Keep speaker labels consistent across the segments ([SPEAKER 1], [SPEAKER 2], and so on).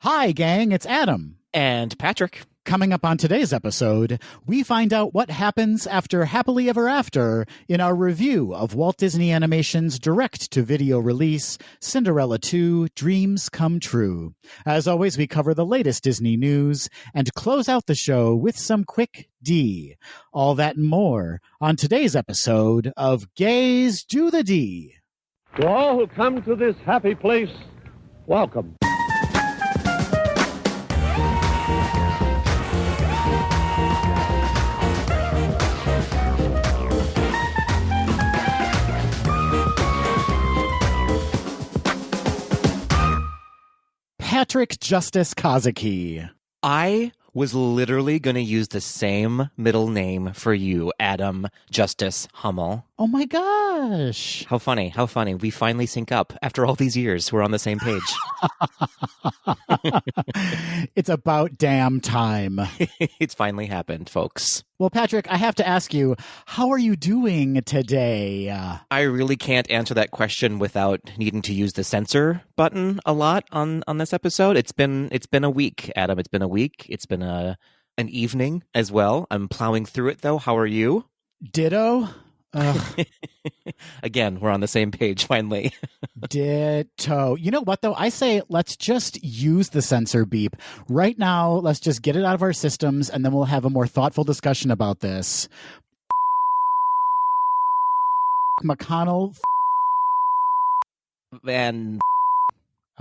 [SPEAKER 1] Hi, gang, it's Adam.
[SPEAKER 2] And Patrick.
[SPEAKER 1] Coming up on today's episode, we find out what happens after Happily Ever After in our review of Walt Disney Animation's direct-to-video release, Cinderella II: Dreams Come True. As always, we cover the latest Disney news and close out the show with some quick D. All that and more on today's episode of Gays Do the D.
[SPEAKER 3] To all who come to this happy place, welcome.
[SPEAKER 1] Patrick Justice Kazuki.
[SPEAKER 2] I was literally going to use the same middle name for you, Adam Justice Hummel.
[SPEAKER 1] Oh my gosh.
[SPEAKER 2] How funny, how funny. We finally sync up. After all these years, we're on the same page.
[SPEAKER 1] It's about damn time.
[SPEAKER 2] It's finally happened, folks.
[SPEAKER 1] Well, Patrick, I have to ask you, how are you doing today?
[SPEAKER 2] I really can't answer that question without needing to use the censor button a lot on this episode. It's been a week, Adam. It's been a week. It's been an evening as well. I'm plowing through it, though. How are you?
[SPEAKER 1] Ditto.
[SPEAKER 2] Again, we're on the same page, finally.
[SPEAKER 1] Ditto. You know what, though? I say let's just use the censor beep. Right now, let's just get it out of our systems, and then we'll have a more thoughtful discussion about this. McConnell.
[SPEAKER 2] And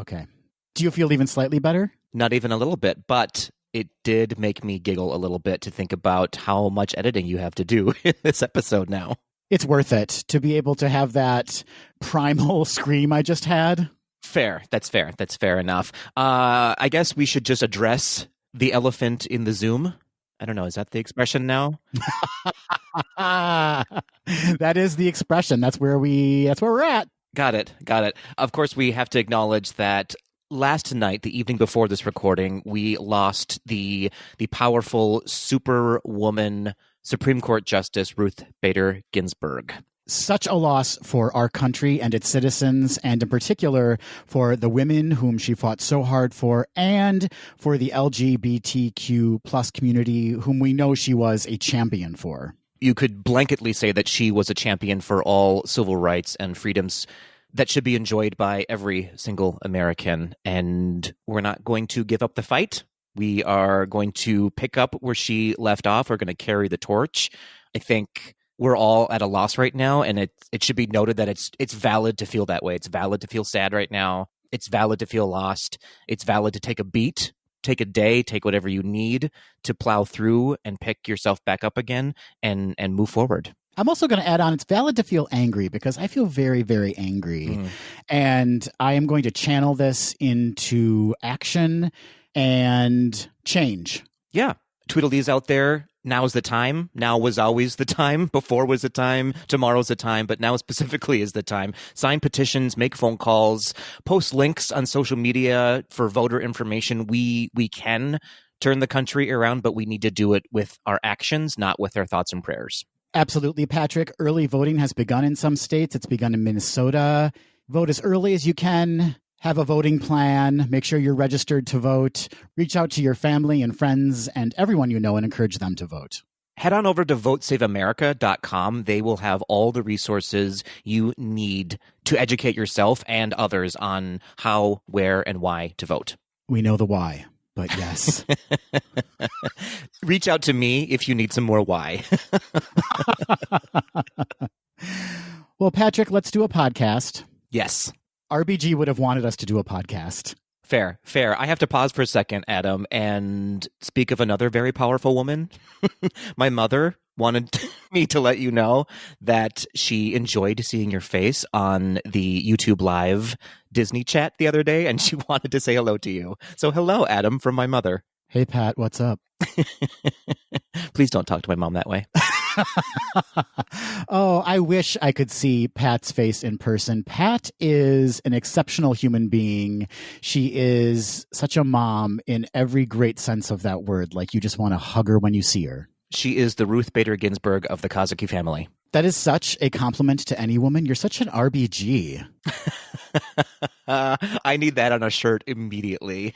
[SPEAKER 1] okay. Do you feel even slightly better?
[SPEAKER 2] Not even a little bit, but it did make me giggle a little bit to think about how much editing you have to do in this episode now.
[SPEAKER 1] It's worth it to be able to have that primal scream I just had.
[SPEAKER 2] Fair. That's fair. That's fair enough. I guess we should just address the elephant in the Zoom. I don't know. Is that the expression now?
[SPEAKER 1] That is the expression. That's where we're at.
[SPEAKER 2] Got it. Of course, we have to acknowledge that last night, the evening before this recording, we lost the powerful superwoman Supreme Court Justice Ruth Bader Ginsburg.
[SPEAKER 1] Such a loss for our country and its citizens, and in particular for the women whom she fought so hard for, and for the LGBTQ plus community whom we know she was a champion for.
[SPEAKER 2] You could blanketly say that she was a champion for all civil rights and freedoms that should be enjoyed by every single American. And we're not going to give up the fight. We are going to pick up where she left off. We're going to carry the torch. I think we're all at a loss right now, and it should be noted that it's valid to feel that way. It's valid to feel sad right now. It's valid to feel lost. It's valid to take a beat, take a day, take whatever you need to plow through and pick yourself back up again and move forward.
[SPEAKER 1] I'm also going to add on, it's valid to feel angry because I feel very, very angry. And I am going to channel this into action and change.
[SPEAKER 2] Yeah. Tweedledee's out there. Now's the time. Now was always the time. Before was the time. Tomorrow's the time. But now specifically is the time. Sign petitions, make phone calls, post links on social media for voter information. We can turn the country around, but we need to do it with our actions, not with our thoughts and prayers.
[SPEAKER 1] Absolutely, Patrick. Early voting has begun in some states. It's begun in Minnesota. Vote as early as you can. Have a voting plan. Make sure you're registered to vote. Reach out to your family and friends and everyone you know and encourage them to vote.
[SPEAKER 2] Head on over to votesaveamerica.com. They will have all the resources you need to educate yourself and others on how, where, and why to vote.
[SPEAKER 1] We know the why, but yes.
[SPEAKER 2] Reach out to me if you need some more why.
[SPEAKER 1] Well, Patrick, let's do a podcast.
[SPEAKER 2] Yes.
[SPEAKER 1] RBG would have wanted us to do a podcast.
[SPEAKER 2] Fair. I have to pause for a second, Adam, and speak of another very powerful woman. My mother wanted me to let you know that she enjoyed seeing your face on the YouTube Live Disney chat the other day, and she wanted to say hello to you. So hello, Adam, from my mother.
[SPEAKER 1] Hey, Pat, what's up?
[SPEAKER 2] Please don't talk to my mom that way.
[SPEAKER 1] Oh, I wish I could see Pat's face in person. Pat is an exceptional human being. She is such a mom in every great sense of that word. Like, you just want to hug her when you see her.
[SPEAKER 2] She is the Ruth Bader Ginsburg of the Kazuki family.
[SPEAKER 1] That is such a compliment to any woman. You're such an RBG.
[SPEAKER 2] I need that on a shirt immediately.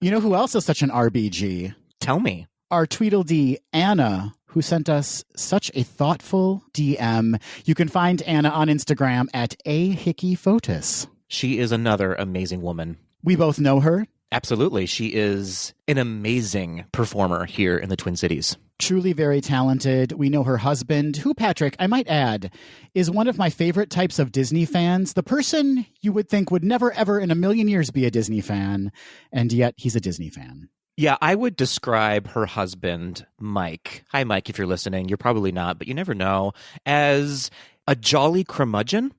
[SPEAKER 1] You know who else is such an RBG?
[SPEAKER 2] Tell me.
[SPEAKER 1] Our Tweedledee, Anna, who sent us such a thoughtful DM. You can find Anna on Instagram at @ahickyphotis.
[SPEAKER 2] She is another amazing woman.
[SPEAKER 1] We both know her.
[SPEAKER 2] Absolutely. She is an amazing performer here in the Twin Cities.
[SPEAKER 1] Truly very talented. We know her husband, who, Patrick, I might add, is one of my favorite types of Disney fans. The person you would think would never, ever in a million years be a Disney fan, and yet he's a Disney fan.
[SPEAKER 2] Yeah, I would describe her husband, Mike. Hi, Mike, if you're listening. You're probably not, but you never know. As a jolly curmudgeon.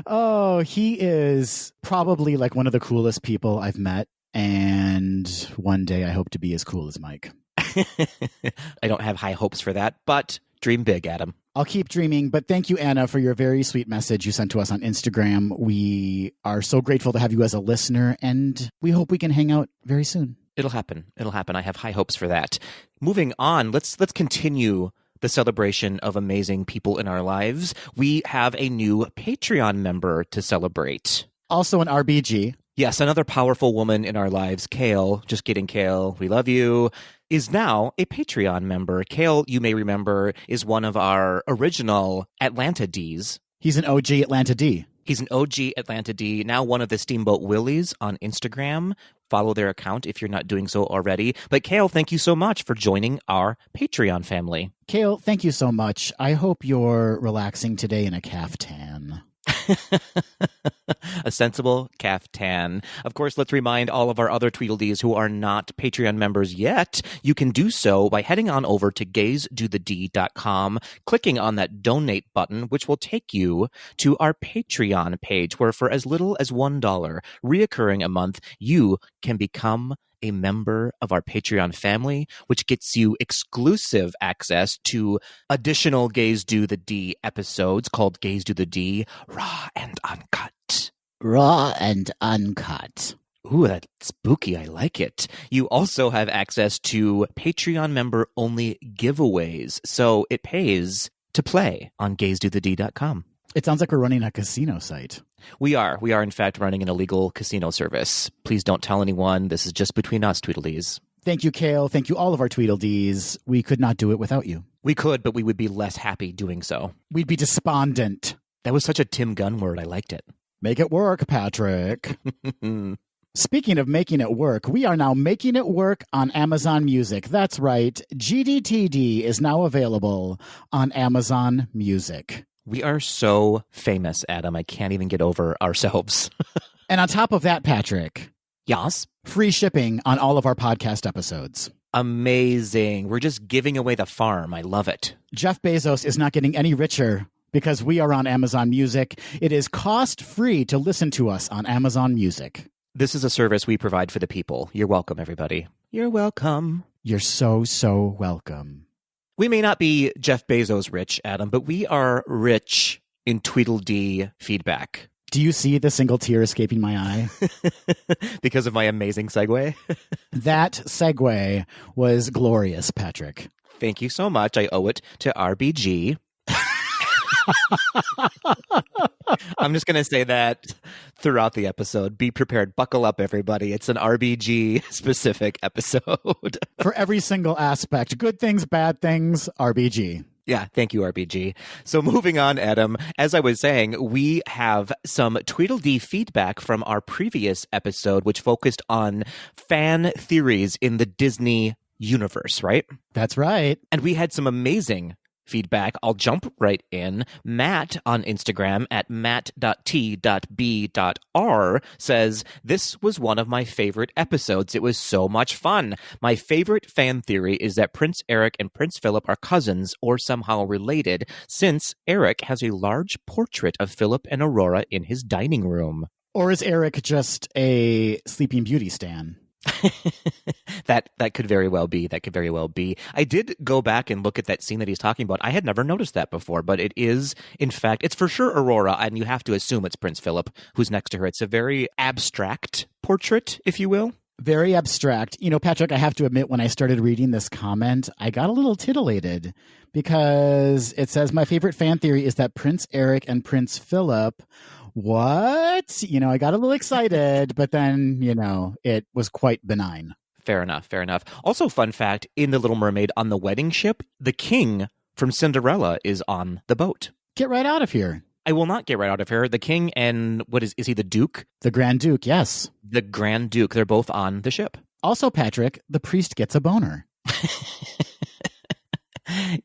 [SPEAKER 1] Oh, he is probably like one of the coolest people I've met. And one day I hope to be as cool as Mike.
[SPEAKER 2] I don't have high hopes for that, but dream big, Adam.
[SPEAKER 1] I'll keep dreaming, but thank you, Anna, for your very sweet message you sent to us on Instagram. We are so grateful to have you as a listener, and we hope we can hang out very soon.
[SPEAKER 2] It'll happen. It'll happen. I have high hopes for that. Moving on, let's continue the celebration of amazing people in our lives. We have a new Patreon member to celebrate.
[SPEAKER 1] Also an RBG.
[SPEAKER 2] Yes, another powerful woman in our lives, Kale, just kidding, Kale, we love you, is now a Patreon member. Kale, you may remember, is one of our original Atlanta Ds.
[SPEAKER 1] He's an OG Atlanta D.
[SPEAKER 2] He's an OG Atlanta D, now one of the Steamboat Willies on Instagram. Follow their account if you're not doing so already. But Kale, thank you so much for joining our Patreon family.
[SPEAKER 1] Kale, thank you so much. I hope you're relaxing today in a caftan.
[SPEAKER 2] A sensible caftan. Of course, let's remind all of our other Tweedledees who are not Patreon members yet, you can do so by heading on over to gazedothed.com, clicking on that donate button, which will take you to our Patreon page, where for as little as $1 reoccurring a month, you can become a member of our Patreon family, which gets you exclusive access to additional Gaze Do the D episodes called Gaze Do the D Raw and Uncut.
[SPEAKER 1] Raw and uncut.
[SPEAKER 2] Ooh, that's spooky. I like it. You also have access to Patreon member-only giveaways, so it pays to play on gazedothed.com.
[SPEAKER 1] It sounds like we're running a casino site.
[SPEAKER 2] We are. We are, in fact, running an illegal casino service. Please don't tell anyone. This is just between us, Tweedledees.
[SPEAKER 1] Thank you, Kale. Thank you, all of our Tweedledees. We could not do it without you.
[SPEAKER 2] We could, but we would be less happy doing so.
[SPEAKER 1] We'd be despondent.
[SPEAKER 2] That was such a Tim Gunn word. I liked it.
[SPEAKER 1] Make it work, Patrick. Speaking of making it work, we are now making it work on Amazon Music. That's right. GDTD is now available on Amazon Music.
[SPEAKER 2] We are so famous, Adam. I can't even get over ourselves.
[SPEAKER 1] And on top of that, Patrick.
[SPEAKER 2] Yes?
[SPEAKER 1] Free shipping on all of our podcast episodes.
[SPEAKER 2] Amazing. We're just giving away the farm. I love it.
[SPEAKER 1] Jeff Bezos is not getting any richer because we are on Amazon Music. It is cost-free to listen to us on Amazon Music.
[SPEAKER 2] This is a service we provide for the people. You're welcome, everybody. You're welcome.
[SPEAKER 1] You're so, so welcome.
[SPEAKER 2] We may not be Jeff Bezos rich, Adam, but we are rich in Tweedledee feedback.
[SPEAKER 1] Do you see the single tear escaping my eye?
[SPEAKER 2] Because of my amazing segue?
[SPEAKER 1] That segue was glorious, Patrick.
[SPEAKER 2] Thank you so much. I owe it to RBG. I'm just going to say that throughout the episode. Be prepared. Buckle up, everybody. It's an RBG-specific episode.
[SPEAKER 1] For every single aspect. Good things, bad things, RBG.
[SPEAKER 2] Yeah, thank you, RBG. So moving on, Adam, as I was saying, we have some Tweedledee feedback from our previous episode, which focused on fan theories in the Disney universe, right?
[SPEAKER 1] That's right.
[SPEAKER 2] And we had some amazing feedback. I'll jump right in. Matt on Instagram at matt.t.b.r says, "This was one of my favorite episodes. It was so much fun. My favorite fan theory is that Prince Eric and Prince Philip are cousins or somehow related, since Eric has a large portrait of Philip and Aurora in his dining room."
[SPEAKER 1] Or is Eric just a Sleeping Beauty stan?
[SPEAKER 2] That could very well be. That could very well be. I did go back and look at that scene that he's talking about. I had never noticed that before, but it is, in fact, it's for sure Aurora, and you have to assume it's Prince Philip who's next to her. It's a very abstract portrait, if you will.
[SPEAKER 1] Very abstract. You know, Patrick, I have to admit, when I started reading this comment, I got a little titillated because it says, my favorite fan theory is that Prince Eric and Prince Philip. What? You know, I got a little excited, but then, you know, it was quite benign.
[SPEAKER 2] Fair enough. Fair enough. Also, fun fact, in The Little Mermaid on the wedding ship, the king from Cinderella is on the boat.
[SPEAKER 1] Get right out of here.
[SPEAKER 2] I will not get right out of here. The king and what is he the Duke?
[SPEAKER 1] The Grand Duke, yes.
[SPEAKER 2] The Grand Duke. They're both on the ship.
[SPEAKER 1] Also, Patrick, the priest gets a boner.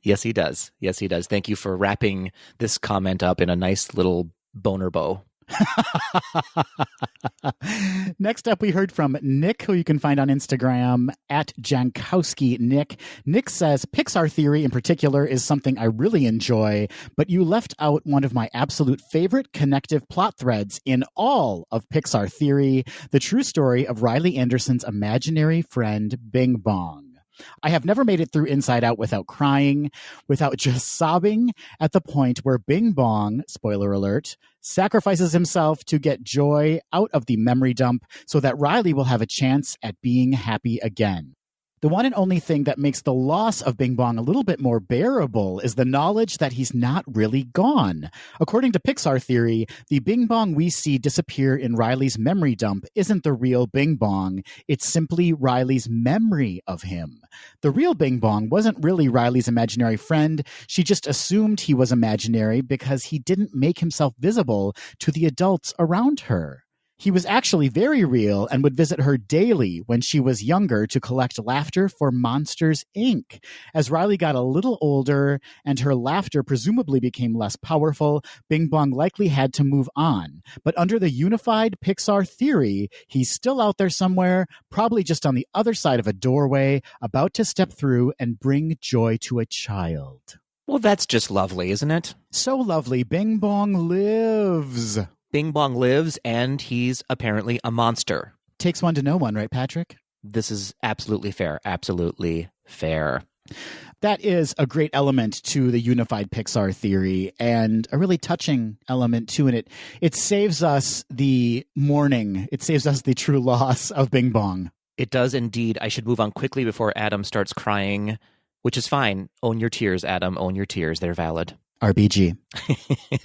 [SPEAKER 2] Yes, he does. Yes, he does. Thank you for wrapping this comment up in a nice little boner bow.
[SPEAKER 1] Next up, we heard from Nick, who you can find on Instagram at Jankowski Nick. Nick says, Pixar theory in particular is something I really enjoy, but you left out one of my absolute favorite connective plot threads in all of Pixar theory, the true story of Riley Anderson's imaginary friend, Bing Bong. I have never made it through Inside Out without crying, without just sobbing at the point where Bing Bong, spoiler alert, sacrifices himself to get joy out of the memory dump so that Riley will have a chance at being happy again. The one and only thing that makes the loss of Bing Bong a little bit more bearable is the knowledge that he's not really gone. According to Pixar theory, the Bing Bong we see disappear in Riley's memory dump isn't the real Bing Bong. It's simply Riley's memory of him. The real Bing Bong wasn't really Riley's imaginary friend. She just assumed he was imaginary because he didn't make himself visible to the adults around her. He was actually very real and would visit her daily when she was younger to collect laughter for Monsters, Inc. As Riley got a little older and her laughter presumably became less powerful, Bing Bong likely had to move on. But under the unified Pixar theory, he's still out there somewhere, probably just on the other side of a doorway, about to step through and bring joy to a child.
[SPEAKER 2] Well, that's just lovely, isn't it?
[SPEAKER 1] So lovely. Bing Bong lives.
[SPEAKER 2] Bing Bong lives, and he's apparently a monster.
[SPEAKER 1] Takes one to know one, right, Patrick?
[SPEAKER 2] This is absolutely fair. Absolutely fair.
[SPEAKER 1] That is a great element to the unified Pixar theory and a really touching element too. And it saves us the mourning. It saves us the true loss of Bing Bong.
[SPEAKER 2] It does indeed. I should move on quickly before Adam starts crying, which is fine. Own your tears, Adam. Own your tears. They're valid.
[SPEAKER 1] RBG.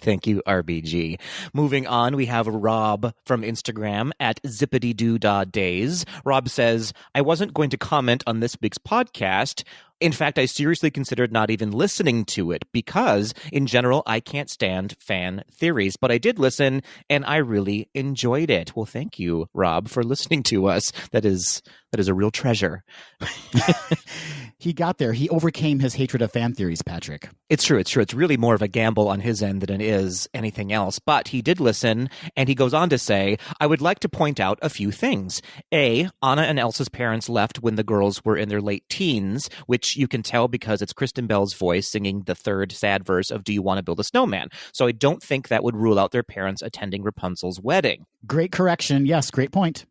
[SPEAKER 2] Thank you, RBG. Moving on, we have Rob from Instagram at zippity-doo-dah-days. Rob says, I wasn't going to comment on this week's podcast. In fact, I seriously considered not even listening to it because, in general, I can't stand fan theories. But I did listen, and I really enjoyed it. Well, thank you, Rob, for listening to us. That is a real treasure.
[SPEAKER 1] He got there. He overcame his hatred of fan theories, Patrick.
[SPEAKER 2] It's true. It's really more of a gamble on his end than it is anything else. But he did listen, and he goes on to say, I would like to point out a few things. A, Anna and Elsa's parents left when the girls were in their late teens, which you can tell because it's Kristen Bell's voice singing the third sad verse of Do You Want to Build a Snowman? So I don't think that would rule out their parents attending Rapunzel's wedding.
[SPEAKER 1] Great correction. Yes, great point.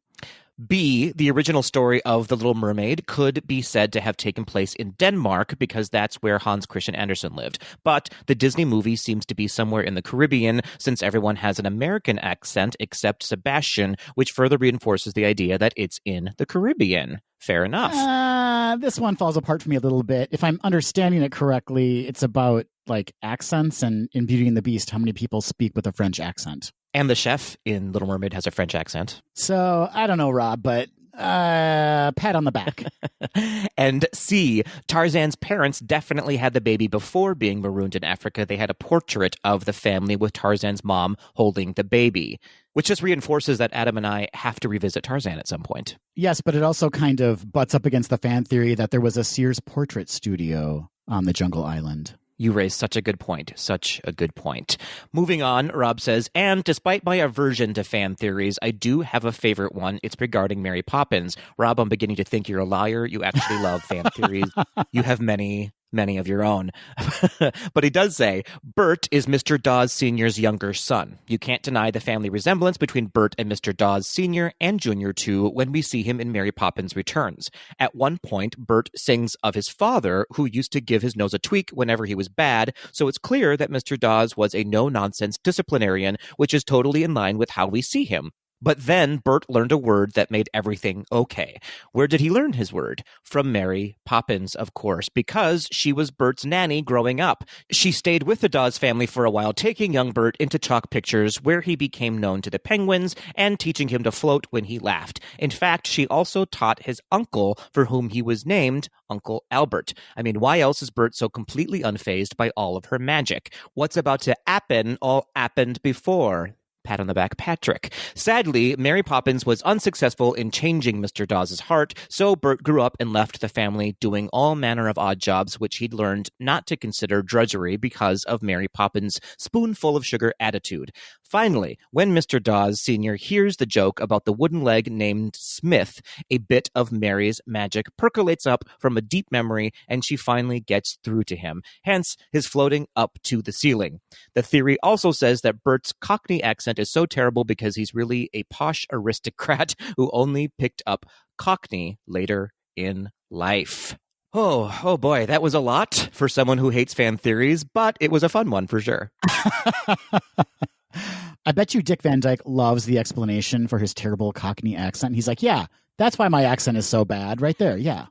[SPEAKER 2] B, the original story of The Little Mermaid could be said to have taken place in Denmark because that's where Hans Christian Andersen lived. But the Disney movie seems to be somewhere in the Caribbean since everyone has an American accent except Sebastian, which further reinforces the idea that it's in the Caribbean. Fair enough.
[SPEAKER 1] This one falls apart for me a little bit. If I'm understanding it correctly, it's about like accents, and in Beauty and the Beast, how many people speak with a French accent?
[SPEAKER 2] And the chef in Little Mermaid has a French accent.
[SPEAKER 1] So, I don't know, Rob, but pat on the back.
[SPEAKER 2] And C, Tarzan's parents definitely had the baby before being marooned in Africa. They had a portrait of the family with Tarzan's mom holding the baby, which just reinforces that Adam and I have to revisit Tarzan at some point.
[SPEAKER 1] Yes, but it also kind of butts up against the fan theory that there was a Sears portrait studio on the Jungle Island.
[SPEAKER 2] You raise such a good point. Such a good point. Moving on, Rob says, and despite my aversion to fan theories, I do have a favorite one. It's regarding Mary Poppins. Rob, I'm beginning to think you're a liar. You actually love fan theories. You have many. many of your own. But he does say, Bert is Mr. Dawes Sr.'s younger son. You can't deny the family resemblance between Bert and Mr. Dawes Sr. and Jr. too when we see him in Mary Poppins Returns. At one point, Bert sings of his father, who used to give his nose a tweak whenever he was bad, so it's clear that Mr. Dawes was a no-nonsense disciplinarian, which is totally in line with how we see him. But then Bert learned a word that made everything okay. Where did he learn his word? From Mary Poppins, of course, because she was Bert's nanny growing up. She stayed with the Dawes family for a while, taking young Bert into chalk pictures where he became known to the penguins and teaching him to float when he laughed. In fact, she also taught his uncle, for whom he was named Uncle Albert. I mean, why else is Bert so completely unfazed by all of her magic? What's about to happen all happened before? Pat on the back, Patrick. Sadly, Mary Poppins was unsuccessful in changing Mr. Dawes' heart, so Bert grew up and left the family doing all manner of odd jobs, which he'd learned not to consider drudgery because of Mary Poppins' spoonful of sugar attitude. Finally, when Mr. Dawes Sr. hears the joke about the wooden leg named Smith, a bit of Mary's magic percolates up from a deep memory, and she finally gets through to him, hence his floating up to the ceiling. The theory also says that Bert's Cockney accent is so terrible because he's really a posh aristocrat who only picked up Cockney later in life. Oh boy, that was a lot for someone who hates fan theories, but it was a fun one for sure.
[SPEAKER 1] I bet you Dick Van Dyke loves the explanation for his terrible Cockney accent. He's like, yeah, that's why my accent is so bad right there. Yeah.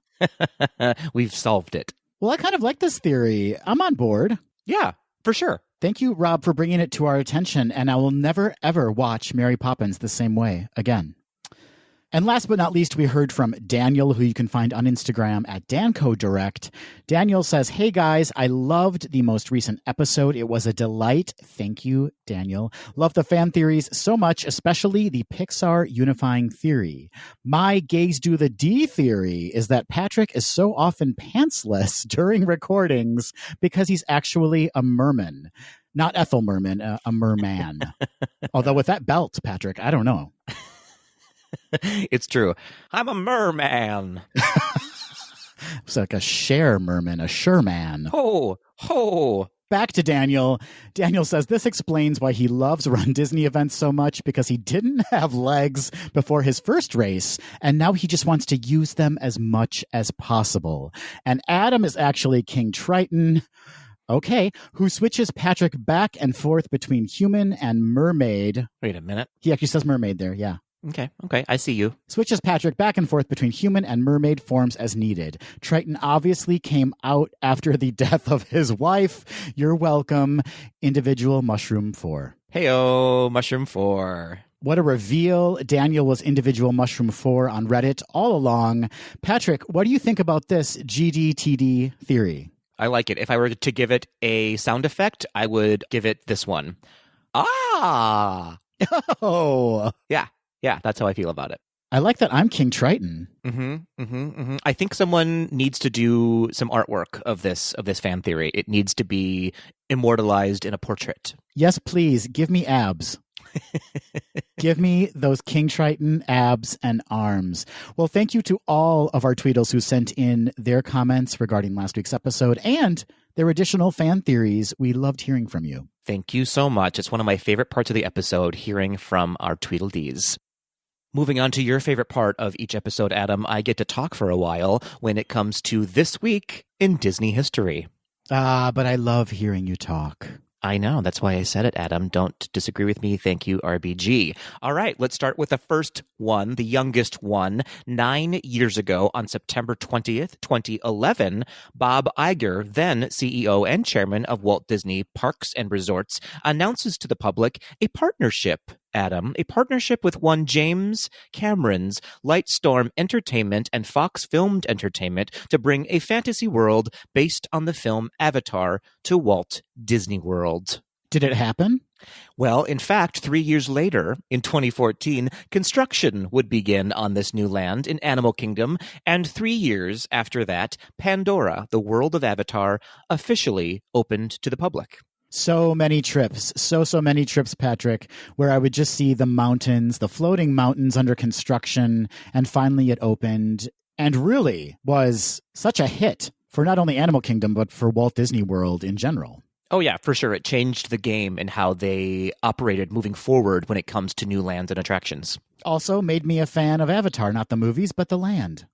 [SPEAKER 2] We've solved it.
[SPEAKER 1] Well, I kind of like this theory. I'm on board.
[SPEAKER 2] Yeah, for sure.
[SPEAKER 1] Thank you, Rob, for bringing it to our attention, and I will never, ever watch Mary Poppins the same way again. And last but not least, we heard from Daniel, who you can find on Instagram at DancoDirect. Daniel says, hey guys, I loved the most recent episode. It was a delight. Thank you, Daniel. Love the fan theories so much, especially the Pixar unifying theory. My gays do the D theory is that Patrick is so often pantsless during recordings because he's actually a merman. Not Ethel Merman, a merman. Although with that belt, Patrick, I don't know.
[SPEAKER 2] It's true. I'm a merman.
[SPEAKER 1] It's like a share merman, a sherman.
[SPEAKER 2] Ho.
[SPEAKER 1] Back to Daniel. Daniel says this explains why he loves Run Disney events so much, because he didn't have legs before his first race, and now he just wants to use them as much as possible. And Adam is actually King Triton. Okay, who switches Patrick back and forth between human and mermaid.
[SPEAKER 2] Wait a minute.
[SPEAKER 1] He actually says mermaid there, yeah.
[SPEAKER 2] Okay, I see you.
[SPEAKER 1] Switches Patrick back and forth between human and mermaid forms as needed. Triton obviously came out after the death of his wife. You're welcome, individual mushroom 4.
[SPEAKER 2] Heyo, mushroom 4.
[SPEAKER 1] What a reveal. Daniel was individual mushroom 4 on Reddit all along. Patrick, what do you think about this GDTD theory?
[SPEAKER 2] I like it. If I were to give it a sound effect, I would give it this one. Ah!
[SPEAKER 1] Oh!
[SPEAKER 2] Yeah, that's how I feel about it.
[SPEAKER 1] I like that I'm King Triton.
[SPEAKER 2] I think someone needs to do some artwork of this fan theory. It needs to be immortalized in a portrait.
[SPEAKER 1] Yes, please. Give me abs. Give me those King Triton abs and arms. Well, thank you to all of our Tweedles who sent in their comments regarding last week's episode and their additional fan theories. We loved hearing from you.
[SPEAKER 2] Thank you so much. It's one of my favorite parts of the episode, hearing from our Tweedledees. Moving on to your favorite part of each episode, Adam, I get to talk for a while when it comes to this week in Disney history.
[SPEAKER 1] But I love hearing you talk.
[SPEAKER 2] I know. That's why I said it, Adam. Don't disagree with me. Thank you, RBG. All right, let's start with the first one, the youngest one. 9 years ago, on September 20th, 2011, Bob Iger, then CEO and chairman of Walt Disney Parks and Resorts, announces to the public a partnership, Adam, a partnership with one James Cameron's Lightstorm Entertainment and Fox Filmed Entertainment to bring a fantasy world based on the film Avatar to Walt Disney World.
[SPEAKER 1] Did it happen?
[SPEAKER 2] Well, in fact, 3 years later, in 2014, construction would begin on this new land in Animal Kingdom, and 3 years after that, Pandora, the world of Avatar, officially opened to the public.
[SPEAKER 1] So many trips, so many trips, Patrick, where I would just see the mountains, the floating mountains under construction, and finally it opened and really was such a hit. for not only Animal Kingdom, but for Walt Disney World in general.
[SPEAKER 2] Oh, yeah, for sure. It changed the game and how they operated moving forward when it comes to new lands and attractions.
[SPEAKER 1] Also made me a fan of Avatar, not the movies, but the land.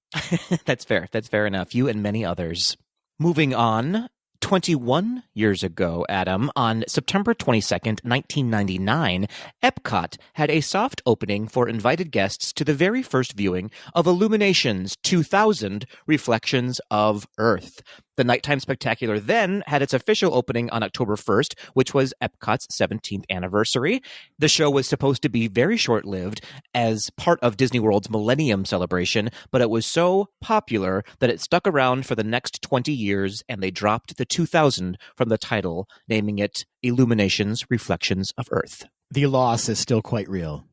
[SPEAKER 2] That's fair. That's fair enough. You and many others. Moving on, 21 years ago, Adam, on September 22nd, 1999, Epcot had a soft opening for invited guests to the very first viewing of Illumination's 2000 Reflections of Earth. The Nighttime Spectacular then had its official opening on October 1st, which was Epcot's 17th anniversary. The show was supposed to be very short-lived as part of Disney World's Millennium Celebration, but it was so popular that it stuck around for the next 20 years, and they dropped the 2000 from the title, naming it Illumination's Reflections of Earth.
[SPEAKER 1] The loss is still quite real.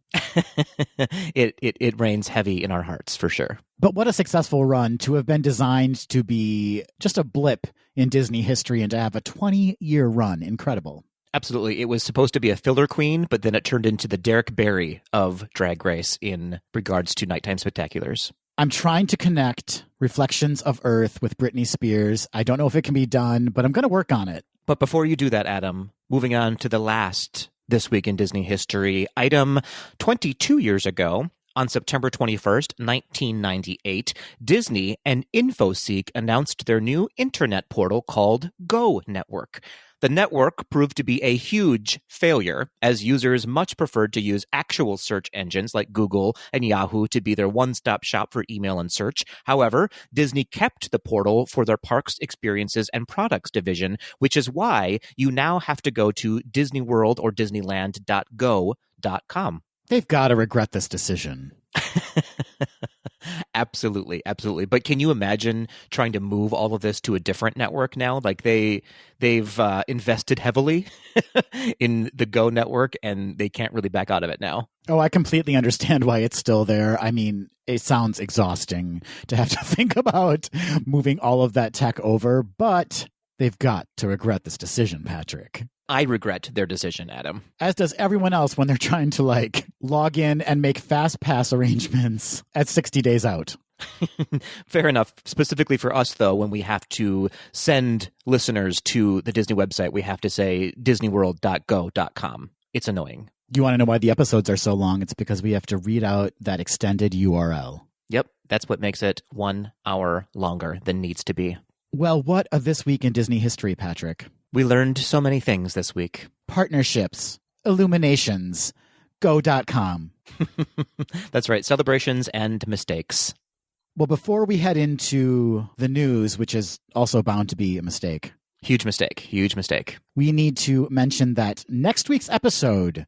[SPEAKER 2] It reigns heavy in our hearts, for sure.
[SPEAKER 1] But what a successful run to have been designed to be just a blip in Disney history and to have a 20-year run. Incredible.
[SPEAKER 2] Absolutely. It was supposed to be a filler queen, but then it turned into the Derek Barry of Drag Race in regards to Nighttime Spectaculars.
[SPEAKER 1] I'm trying to connect Reflections of Earth with Britney Spears. I don't know if it can be done, but I'm going to work on it.
[SPEAKER 2] But before you do that, Adam, moving on to the last This Week in Disney History item, 22 years ago, on September 21st, 1998, Disney and InfoSeek announced their new internet portal called Go Network. The network proved to be a huge failure, as users much preferred to use actual search engines like Google and Yahoo to be their one-stop shop for email and search. However, Disney kept the portal for their parks, experiences, and products division, which is why you now have to go to DisneyWorld or Disneyland.go.com.
[SPEAKER 1] They've got to regret this decision.
[SPEAKER 2] Absolutely, absolutely. But can you imagine trying to move all of this to a different network now? Like they've invested heavily in the Go network, and they can't really back out of it now.
[SPEAKER 1] Oh, I completely understand why it's still there. I mean, it sounds exhausting to have to think about moving all of that tech over, but they've got to regret this decision, Patrick.
[SPEAKER 2] I regret their decision, Adam.
[SPEAKER 1] As does everyone else when they're trying to log in and make fast pass arrangements at 60 days out.
[SPEAKER 2] Fair enough. Specifically for us, though, when we have to send listeners to the Disney website, we have to say disneyworld.go.com. It's annoying.
[SPEAKER 1] You want to know why the episodes are so long? It's because we have to read out that extended URL.
[SPEAKER 2] Yep. That's what makes it 1 hour longer than needs to be.
[SPEAKER 1] Well, what of This Week in Disney History, Patrick?
[SPEAKER 2] We learned so many things this week.
[SPEAKER 1] Partnerships, illuminations, go.com.
[SPEAKER 2] That's right. Celebrations and mistakes.
[SPEAKER 1] Well, before we head into the news, which is also bound to be a mistake.
[SPEAKER 2] Huge mistake. Huge mistake.
[SPEAKER 1] We need to mention that next week's episode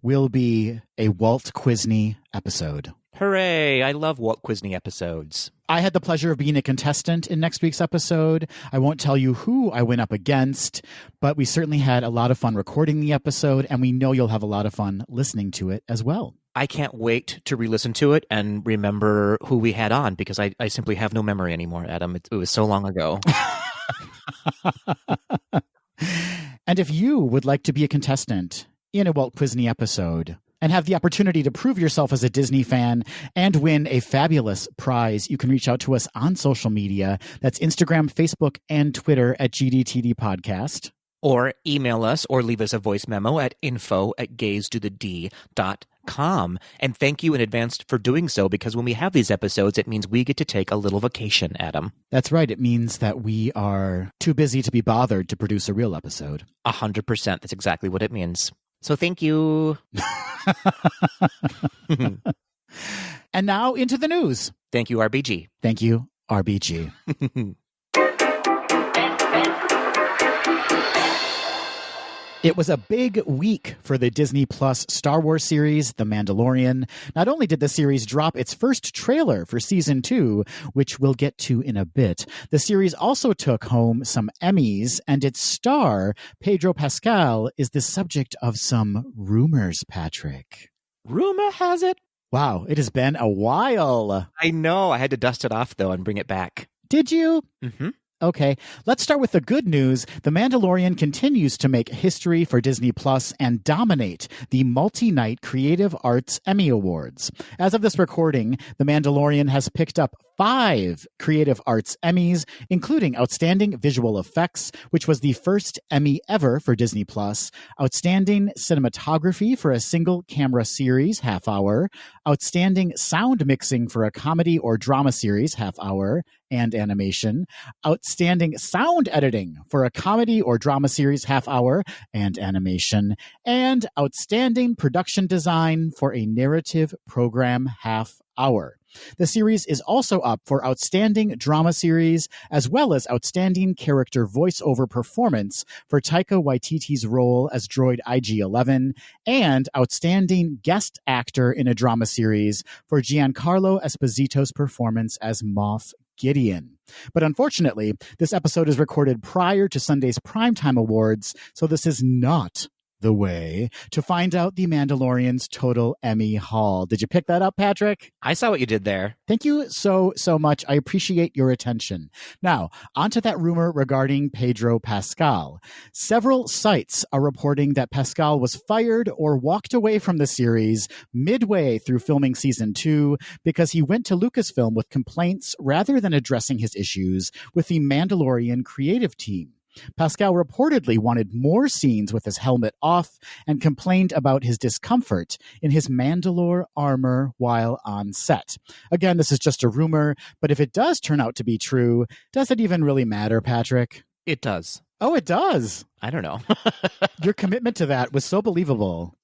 [SPEAKER 1] will be a Walt Disney episode.
[SPEAKER 2] Hooray! I love Walt Disney episodes.
[SPEAKER 1] I had the pleasure of being a contestant in next week's episode. I won't tell you who I went up against, but we certainly had a lot of fun recording the episode, and we know you'll have a lot of fun listening to it as well.
[SPEAKER 2] I can't wait to re-listen to it and remember who we had on, because I simply have no memory anymore, Adam. It was so long ago.
[SPEAKER 1] And if you would like to be a contestant in a Walt Disney episode and have the opportunity to prove yourself as a Disney fan and win a fabulous prize, you can reach out to us on social media. That's Instagram, Facebook, and Twitter at GDTD Podcast.
[SPEAKER 2] Or email us or leave us a voice memo at info@gazetothed.com. And thank you in advance for doing so, because when we have these episodes, it means we get to take a little vacation, Adam.
[SPEAKER 1] That's right. It means that we are too busy to be bothered to produce a real episode.
[SPEAKER 2] 100%. That's exactly what it means. So thank you.
[SPEAKER 1] And now into the news.
[SPEAKER 2] Thank you, RBG.
[SPEAKER 1] Thank you, RBG. It was a big week for the Disney Plus Star Wars series, The Mandalorian. Not only did the series drop its first trailer for Season 2, which we'll get to in a bit, the series also took home some Emmys, and its star, Pedro Pascal, is the subject of some rumors, Patrick.
[SPEAKER 2] Rumor has it.
[SPEAKER 1] Wow, it has been a while.
[SPEAKER 2] I know. I had to dust it off, though, and bring it back.
[SPEAKER 1] Did you?
[SPEAKER 2] Mm-hmm.
[SPEAKER 1] Okay, let's start with the good news. The Mandalorian continues to make history for Disney Plus and dominate the multi-night Creative Arts Emmy Awards. As of this recording, The Mandalorian has picked up 5 Creative Arts Emmys, including Outstanding Visual Effects, which was the first Emmy ever for Disney Plus, Outstanding Cinematography for a Single Camera Series, half hour, Outstanding Sound Mixing for a Comedy or Drama Series, half hour, and animation, Outstanding Sound Editing for a Comedy or Drama Series, half hour, and animation, and Outstanding Production Design for a Narrative Program, half hour. The series is also up for Outstanding Drama Series, as well as Outstanding Character Voiceover Performance for Taika Waititi's role as droid IG-11, and Outstanding Guest Actor in a Drama Series for Giancarlo Esposito's performance as Moff Gideon. But unfortunately, this episode is recorded prior to Sunday's Primetime Awards, so this is not the way to find out the Mandalorian's total Emmy haul. Did you pick that up, Patrick?
[SPEAKER 2] I saw what you did there.
[SPEAKER 1] Thank you so much. I appreciate your attention. Now, onto that rumor regarding Pedro Pascal. Several sites are reporting that Pascal was fired or walked away from the series midway through filming season 2 because he went to Lucasfilm with complaints rather than addressing his issues with the Mandalorian creative team. Pascal reportedly wanted more scenes with his helmet off and complained about his discomfort in his Mandalore armor while on set. Again, this is just a rumor, but if it does turn out to be true, does it even really matter, Patrick?
[SPEAKER 2] It does.
[SPEAKER 1] Oh, it does.
[SPEAKER 2] I don't know.
[SPEAKER 1] Your commitment to that was so believable.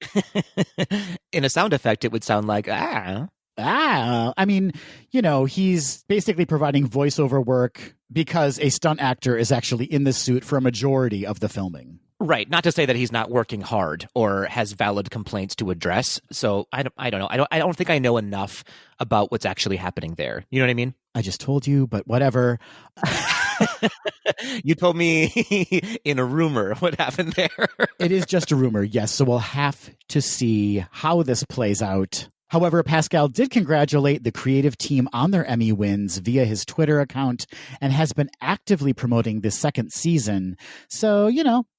[SPEAKER 2] In a sound effect, it would sound like, ah.
[SPEAKER 1] I mean, he's basically providing voiceover work because a stunt actor is actually in the suit for a majority of the filming.
[SPEAKER 2] Right. Not to say that he's not working hard or has valid complaints to address. So I don't know. I don't think I know enough about what's actually happening there. You know what I mean?
[SPEAKER 1] I just told you, but whatever.
[SPEAKER 2] You told me in a rumor what happened there.
[SPEAKER 1] It is just a rumor, yes. So we'll have to see how this plays out. However, Pascal did congratulate the creative team on their Emmy wins via his Twitter account and has been actively promoting this second season. So,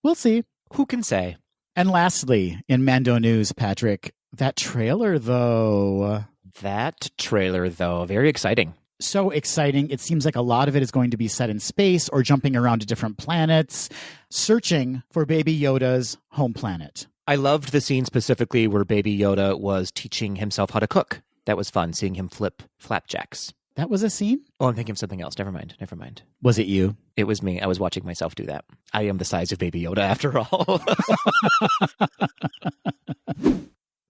[SPEAKER 1] we'll see.
[SPEAKER 2] Who can say?
[SPEAKER 1] And lastly, in Mando news, Patrick, that trailer, though. Very exciting. So exciting. It seems like a lot of it is going to be set in space or jumping around to different planets, searching for Baby Yoda's home planet.
[SPEAKER 2] I loved the scene specifically where Baby Yoda was teaching himself how to cook. That was fun, seeing him flip flapjacks.
[SPEAKER 1] That was a scene?
[SPEAKER 2] Oh, I'm thinking of something else. Never mind.
[SPEAKER 1] Was it you?
[SPEAKER 2] It was me. I was watching myself do that. I am the size of Baby Yoda, after all.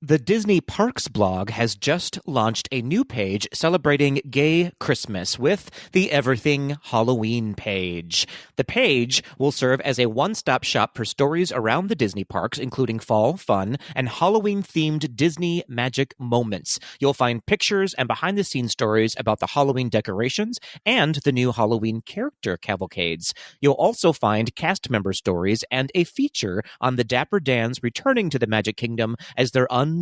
[SPEAKER 2] The Disney Parks blog has just launched a new page celebrating Gay Christmas with the Everything Halloween page. The page will serve as a one-stop shop for stories around the Disney parks, including fall, fun, and Halloween-themed Disney magic moments. You'll find pictures and behind-the-scenes stories about the Halloween decorations and the new Halloween character cavalcades. You'll also find cast member stories and a feature on the Dapper Dans returning to the Magic Kingdom as their undead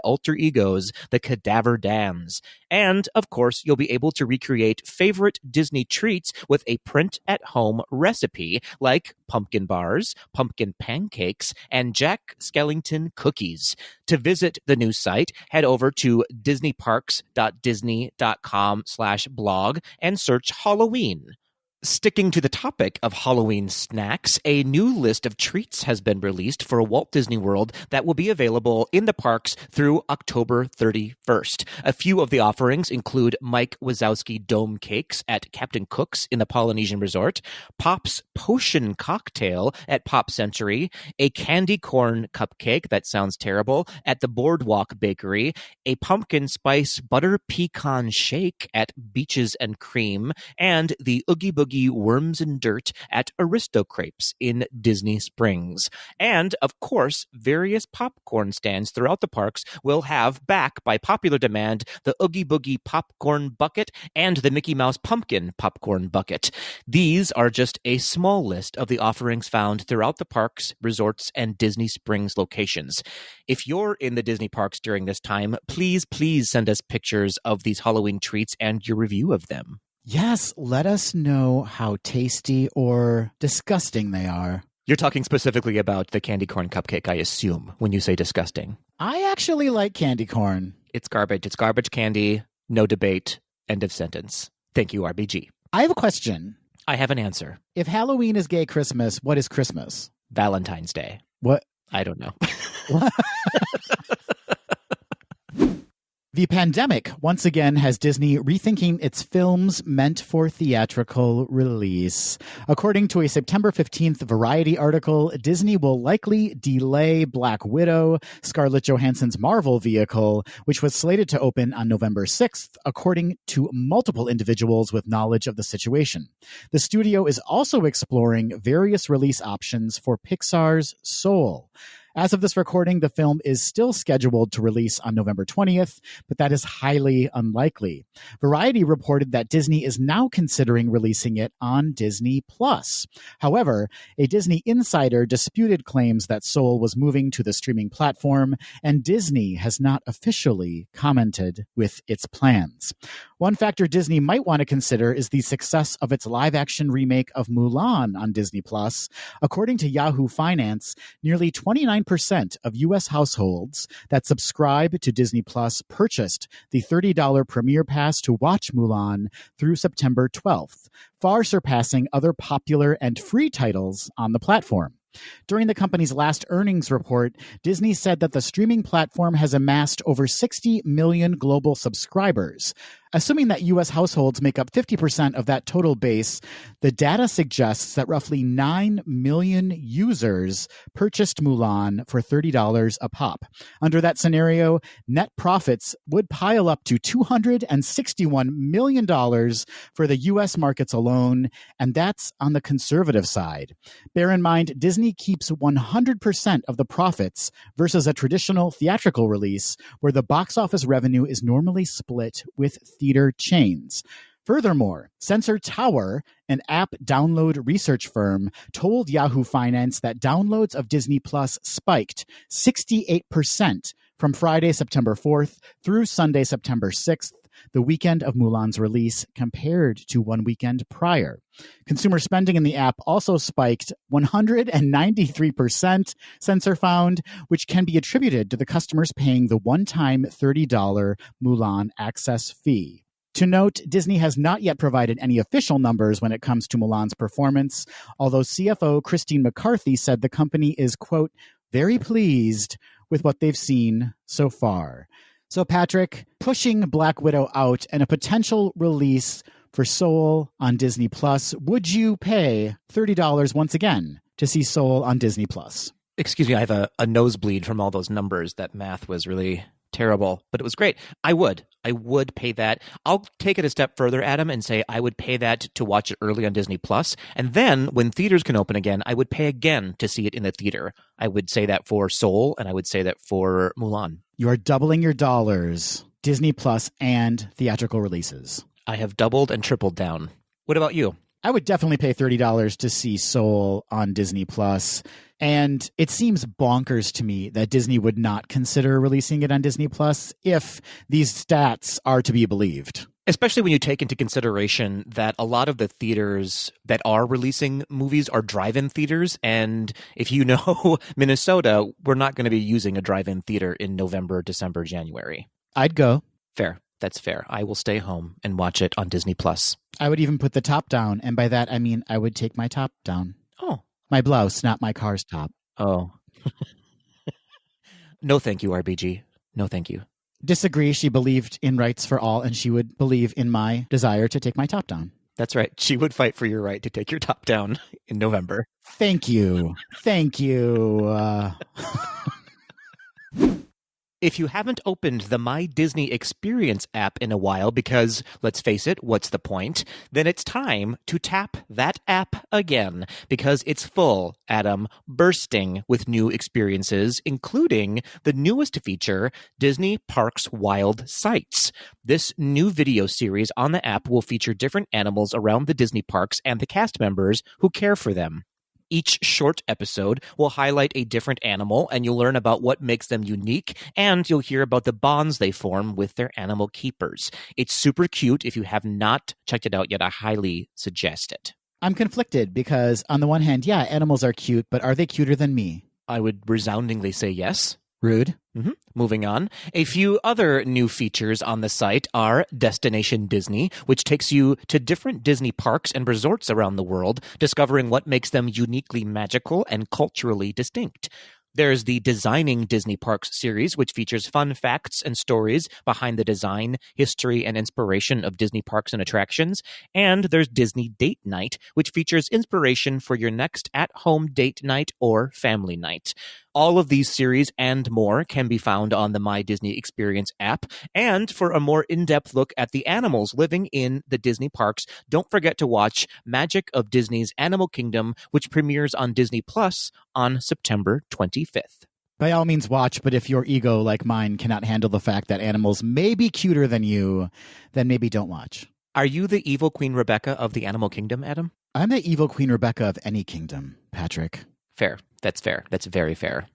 [SPEAKER 2] alter egos, the Cadaver Dans. And, of course, you'll be able to recreate favorite Disney treats with a print-at-home recipe like pumpkin bars, pumpkin pancakes, and Jack Skellington cookies. To visit the new site, head over to disneyparks.disney.com/blog and search Halloween. Sticking to the topic of Halloween snacks, a new list of treats has been released for Walt Disney World that will be available in the parks through October 31st. A few of the offerings include Mike Wazowski Dome Cakes at Captain Cook's in the Polynesian Resort, Pop's Potion Cocktail at Pop Century, a candy corn cupcake, that sounds terrible, at the Boardwalk Bakery, a pumpkin spice butter pecan shake at Beaches and Cream, and the Oogie Boogie Worms and Dirt at Aristocrapes in Disney Springs. And, of course, various popcorn stands throughout the parks will have, back by popular demand, the Oogie Boogie Popcorn Bucket and the Mickey Mouse Pumpkin Popcorn Bucket. These are just a small list of the offerings found throughout the parks, resorts, and Disney Springs locations. If you're in the Disney parks during this time, please send us pictures of these Halloween treats and your review of them.
[SPEAKER 1] Yes, let us know how tasty or disgusting they are.
[SPEAKER 2] You're talking specifically about the candy corn cupcake, I assume, when you say disgusting.
[SPEAKER 1] I actually like candy corn.
[SPEAKER 2] It's garbage. It's garbage candy. No debate. End of sentence. Thank you, RBG.
[SPEAKER 1] I have a question.
[SPEAKER 2] I have an answer.
[SPEAKER 1] If Halloween is gay Christmas, what is Christmas?
[SPEAKER 2] Valentine's Day.
[SPEAKER 1] What?
[SPEAKER 2] I don't know.
[SPEAKER 1] The pandemic, once again, has Disney rethinking its films meant for theatrical release. According to a September 15th Variety article, Disney will likely delay Black Widow, Scarlett Johansson's Marvel vehicle, which was slated to open on November 6th, according to multiple individuals with knowledge of the situation. The studio is also exploring various release options for Pixar's Soul. As of this recording, the film is still scheduled to release on November 20th, but that is highly unlikely. Variety reported that Disney is now considering releasing it on Disney+. However, a Disney insider disputed claims that Soul was moving to the streaming platform, and Disney has not officially commented with its plans. One factor Disney might want to consider is the success of its live-action remake of Mulan on Disney+. According to Yahoo Finance, nearly 29% of U.S. households that subscribe to Disney Plus purchased the $30 premiere pass to watch Mulan through September 12th, far surpassing other popular and free titles on the platform. During the company's last earnings report, Disney said that the streaming platform has amassed over 60 million global subscribers. Assuming that U.S. households make up 50% of that total base, the data suggests that roughly 9 million users purchased Mulan for $30 a pop. Under that scenario, net profits would pile up to $261 million for the U.S. markets alone, and that's on the conservative side. Bear in mind, Disney keeps 100% of the profits versus a traditional theatrical release where the box office revenue is normally split with theater chains. Furthermore, Sensor Tower, an app download research firm, told Yahoo Finance that downloads of Disney Plus spiked 68% from Friday, September 4th through Sunday, September 6th, the weekend of Mulan's release, compared to one weekend prior. Consumer spending in the app also spiked 193%, Sensor found, which can be attributed to the customers paying the one-time $30 Mulan access fee. To note, Disney has not yet provided any official numbers when it comes to Mulan's performance, although CFO Christine McCarthy said the company is, quote, very pleased with what they've seen so far. So, Patrick, pushing Black Widow out and a potential release for Soul on Disney Plus, would you pay $30 once again to see Soul on Disney Plus?
[SPEAKER 2] Excuse me, I have a nosebleed from all those numbers. That math was really terrible, but it was great. I would pay that. I'll take it a step further, Adam, and say I would pay that to watch it early on Disney Plus. And then when theaters can open again, I would pay again to see it in the theater. I would say that for Soul, and I would say that for Mulan.
[SPEAKER 1] You are doubling your dollars, Disney Plus and theatrical releases.
[SPEAKER 2] I have doubled and tripled down. What about you?
[SPEAKER 1] I would definitely pay $30 to see Soul on Disney Plus. And it seems bonkers to me that Disney would not consider releasing it on Disney Plus if these stats are to be believed.
[SPEAKER 2] Especially when you take into consideration that a lot of the theaters that are releasing movies are drive-in theaters. And if you know Minnesota, we're not going to be using a drive-in theater in November, December, January.
[SPEAKER 1] I'd go.
[SPEAKER 2] Fair. That's fair. I will stay home and watch it on Disney Plus.
[SPEAKER 1] I would even put the top down. And by that, I mean I would take my top down.
[SPEAKER 2] Oh.
[SPEAKER 1] My blouse, not my car's top.
[SPEAKER 2] Oh. No, thank you, RBG. No, thank you.
[SPEAKER 1] Disagree. She believed in rights for all, and she would believe in my desire to take my top down.
[SPEAKER 2] That's right. She would fight for your right to take your top down in November.
[SPEAKER 1] Thank you. Thank you.
[SPEAKER 2] If you haven't opened the My Disney Experience app in a while because, let's face it, what's the point? Then it's time to tap that app again because it's full, Adam, bursting with new experiences, including the newest feature, Disney Parks Wild Sights. This new video series on the app will feature different animals around the Disney parks and the cast members who care for them. Each short episode will highlight a different animal, and you'll learn about what makes them unique, and you'll hear about the bonds they form with their animal keepers. It's super cute. If you have not checked it out yet, I highly suggest it.
[SPEAKER 1] I'm conflicted because on the one hand, yeah, animals are cute, but are they cuter than me?
[SPEAKER 2] I would resoundingly say yes.
[SPEAKER 1] Rude.
[SPEAKER 2] Moving on. A few other new features on the site are Destination Disney, which takes you to different Disney parks and resorts around the world, discovering what makes them uniquely magical and culturally distinct. There's the Designing Disney Parks series, which features fun facts and stories behind the design, history, and inspiration of Disney parks and attractions. And there's Disney Date Night, which features inspiration for your next at-home date night or family night. All of these series and more can be found on the My Disney Experience app. And for a more in-depth look at the animals living in the Disney parks, don't forget to watch Magic of Disney's Animal Kingdom, which premieres on Disney Plus on September 25th.
[SPEAKER 1] By all means watch, but if your ego, like mine, cannot handle the fact that animals may be cuter than you, then maybe don't watch.
[SPEAKER 2] Are you the evil Queen Rebecca of the Animal Kingdom, Adam?
[SPEAKER 1] I'm the evil Queen Rebecca of any kingdom, Patrick.
[SPEAKER 2] Fair. That's fair. That's very fair.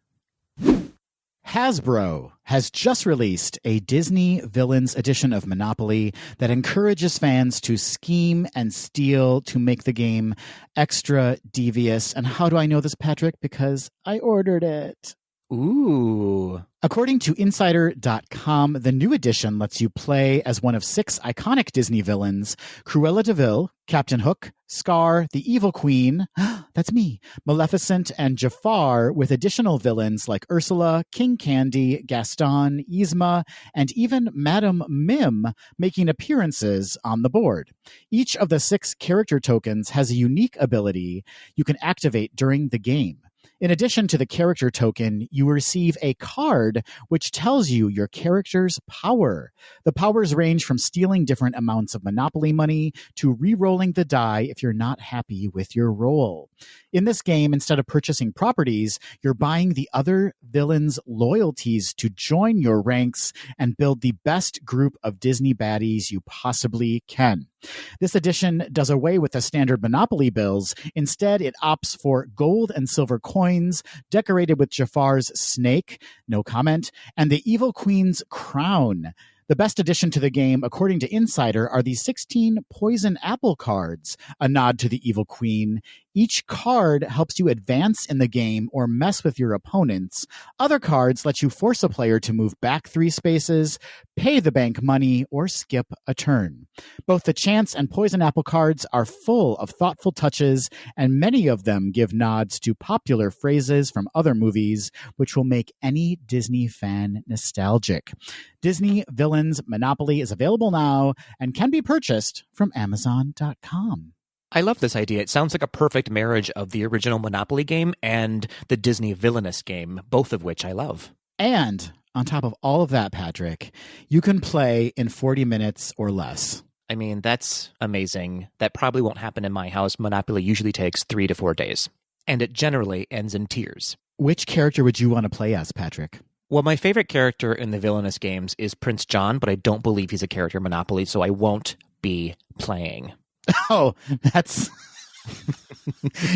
[SPEAKER 1] Hasbro has just released a Disney Villains edition of Monopoly that encourages fans to scheme and steal to make the game extra devious. And how do I know this, Patrick? Because I ordered it.
[SPEAKER 2] Ooh.
[SPEAKER 1] According to Insider.com, the new edition lets you play as one of 6 iconic Disney villains: Cruella de Vil, Captain Hook, Scar, the Evil Queen, that's me, Maleficent, and Jafar, with additional villains like Ursula, King Candy, Gaston, Yzma, and even Madame Mim making appearances on the board. Each of the 6 character tokens has a unique ability you can activate during the game. In addition to the character token, you receive a card which tells you your character's power. The powers range from stealing different amounts of Monopoly money to re-rolling the die if you're not happy with your roll. In this game, instead of purchasing properties, you're buying the other villains' loyalties to join your ranks and build the best group of Disney baddies you possibly can. This edition does away with the standard Monopoly bills. Instead, it opts for gold and silver coins decorated with Jafar's snake, no comment, and the Evil Queen's crown. The best addition to the game, according to Insider, are the 16 poison apple cards, a nod to the Evil Queen. Each card helps you advance in the game or mess with your opponents. Other cards let you force a player to move back 3 spaces, pay the bank money, or skip a turn. Both the Chance and Poison Apple cards are full of thoughtful touches, and many of them give nods to popular phrases from other movies, which will make any Disney fan nostalgic. Disney Villains Monopoly is available now and can be purchased from Amazon.com.
[SPEAKER 2] I love this idea. It sounds like a perfect marriage of the original Monopoly game and the Disney Villainous game, both of which I love.
[SPEAKER 1] And on top of all of that, Patrick, you can play in 40 minutes or less.
[SPEAKER 2] I mean, that's amazing. That probably won't happen in my house. Monopoly usually takes 3 to 4 days, and it generally ends in tears.
[SPEAKER 1] Which character would you want to play as, Patrick?
[SPEAKER 2] Well, my favorite character in the Villainous games is Prince John, but I don't believe he's a character in Monopoly, so I won't be playing.
[SPEAKER 1] Oh, that's...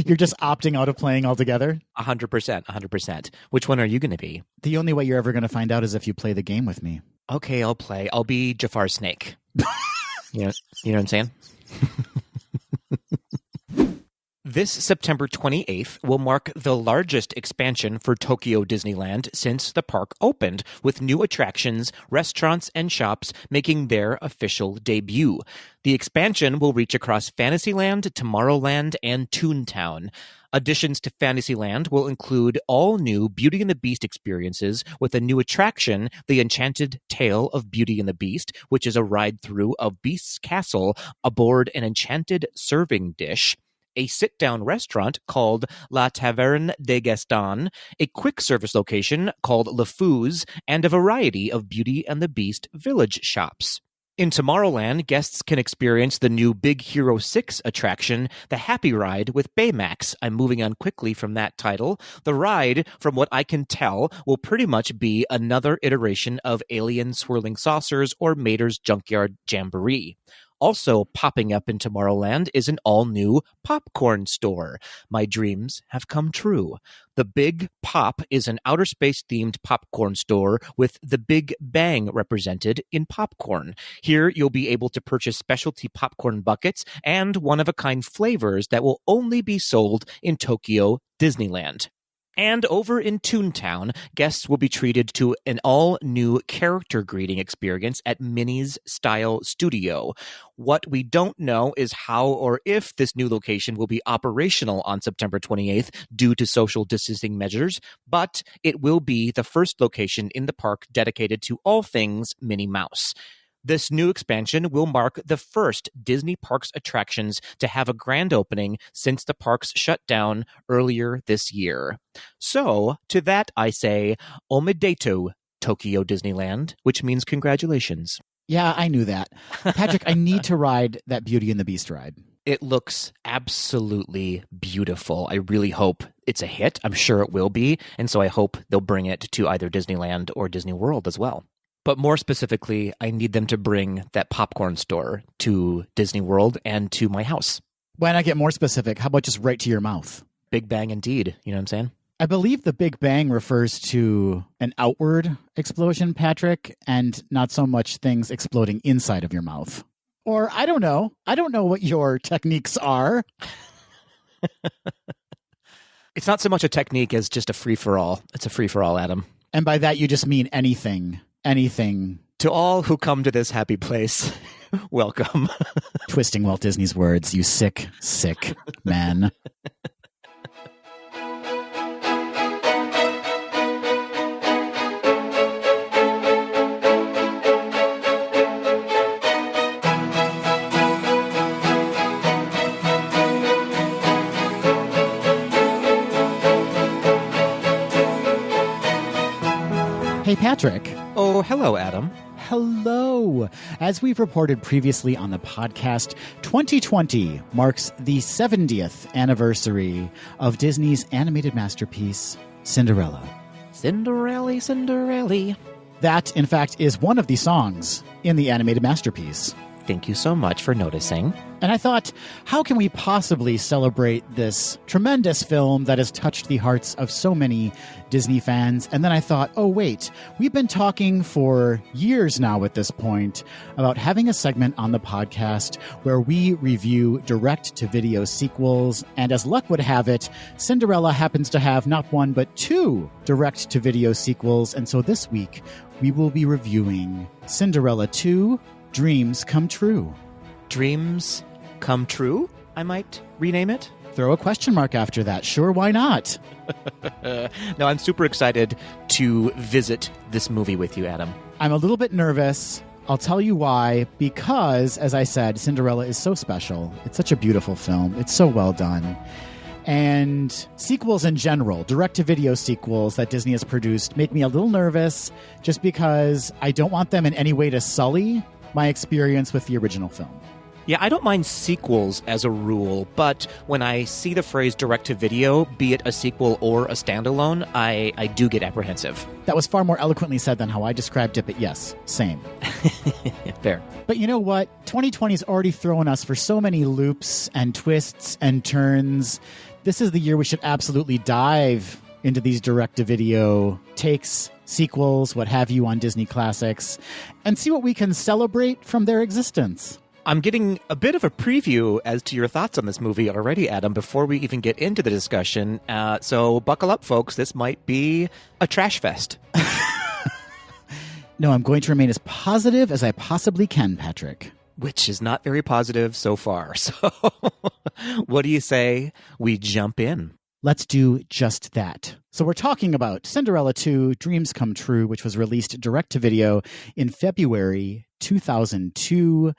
[SPEAKER 1] You're just opting out of playing altogether?
[SPEAKER 2] 100%. Which one are you going to be?
[SPEAKER 1] The only way you're ever going to find out is if you play the game with me.
[SPEAKER 2] Okay, I'll play. I'll be Jafar Snake. You know what I'm saying? This September 28th will mark the largest expansion for Tokyo Disneyland since the park opened, with new attractions, restaurants, and shops making their official debut. The expansion will reach across Fantasyland, Tomorrowland, and Toontown. Additions to Fantasyland will include all new Beauty and the Beast experiences with a new attraction, The Enchanted Tale of Beauty and the Beast, which is a ride-through of Beast's Castle aboard an enchanted serving dish, a sit-down restaurant called La Taverne de Gaston, a quick-service location called Le Fou's, and a variety of Beauty and the Beast village shops. In Tomorrowland, guests can experience the new Big Hero 6 attraction, the Happy Ride with Baymax. I'm moving on quickly from that title. The ride, from what I can tell, will pretty much be another iteration of Alien Swirling Saucers or Mater's Junkyard Jamboree. Also popping up in Tomorrowland is an all-new popcorn store. My dreams have come true. The Big Pop is an outer space-themed popcorn store with the Big Bang represented in popcorn. Here, you'll be able to purchase specialty popcorn buckets and one-of-a-kind flavors that will only be sold in Tokyo Disneyland. And over in Toontown, guests will be treated to an all-new character greeting experience at Minnie's Style Studio. What we don't know is how or if this new location will be operational on September 28th due to social distancing measures, but it will be the first location in the park dedicated to all things Minnie Mouse. This new expansion will mark the first Disney Parks attractions to have a grand opening since the parks shut down earlier this year. So, to that I say, omedetou, Tokyo Disneyland, which means congratulations.
[SPEAKER 1] Yeah, I knew that. Patrick, I need to ride that Beauty and the Beast ride.
[SPEAKER 2] It looks absolutely beautiful. I really hope it's a hit. I'm sure it will be, and so I hope they'll bring it to either Disneyland or Disney World as well. But more specifically, I need them to bring that popcorn store to Disney World and to my house.
[SPEAKER 1] Why not get more specific? How about just right to your mouth?
[SPEAKER 2] Big Bang indeed. You know what I'm saying?
[SPEAKER 1] I believe the Big Bang refers to an outward explosion, Patrick, and not so much things exploding inside of your mouth. Or I don't know. I don't know what your techniques are.
[SPEAKER 2] It's not so much a technique as just a free-for-all. It's a free-for-all, Adam.
[SPEAKER 1] And by that, you just mean anything. Anything.
[SPEAKER 2] To all who come to this happy place, welcome.
[SPEAKER 1] Twisting Walt Disney's words, you sick, sick man. Hey, Patrick.
[SPEAKER 2] Oh, hello, Adam.
[SPEAKER 1] Hello. As we've reported previously on the podcast, 2020 marks the 70th anniversary of Disney's animated masterpiece, Cinderella.
[SPEAKER 2] Cinderella, Cinderella.
[SPEAKER 1] That, in fact, is one of the songs in the animated masterpiece.
[SPEAKER 2] Thank you so much for noticing.
[SPEAKER 1] And I thought, how can we possibly celebrate this tremendous film that has touched the hearts of so many Disney fans? And then I thought, oh, wait, we've been talking for years now at this point about having a segment on the podcast where we review direct-to-video sequels. And as luck would have it, Cinderella happens to have not one, but two direct-to-video sequels. And so this week, we will be reviewing Cinderella II, Dreams Come True.
[SPEAKER 2] Dreams Come True, I might rename it.
[SPEAKER 1] Throw a question mark after that. Sure, why not?
[SPEAKER 2] No, I'm super excited to visit this movie with you, Adam.
[SPEAKER 1] I'm a little bit nervous. I'll tell you why. Because, as I said, Cinderella is so special. It's such a beautiful film. It's so well done. And sequels in general, direct-to-video sequels that Disney has produced, make me a little nervous just because I don't want them in any way to sully my experience with the original film.
[SPEAKER 2] Yeah, I don't mind sequels as a rule, but when I see the phrase direct-to-video, be it a sequel or a standalone, I do get apprehensive.
[SPEAKER 1] That was far more eloquently said than how I described it, but yes, same.
[SPEAKER 2] Fair.
[SPEAKER 1] But you know what? 2020's already thrown us for so many loops and twists and turns. This is the year we should absolutely dive into these direct-to-video takes, sequels, what have you on Disney classics, and see what we can celebrate from their existence.
[SPEAKER 2] I'm getting a bit of a preview as to your thoughts on this movie already, Adam, before we even get into the discussion. So buckle up, folks. This might be a trash fest.
[SPEAKER 1] No, I'm going to remain as positive as I possibly can, Patrick.
[SPEAKER 2] Which is not very positive so far. So what do you say we jump in?
[SPEAKER 1] Let's do just that. So we're talking about Cinderella II, Dreams Come True, which was released direct-to-video in February 2002.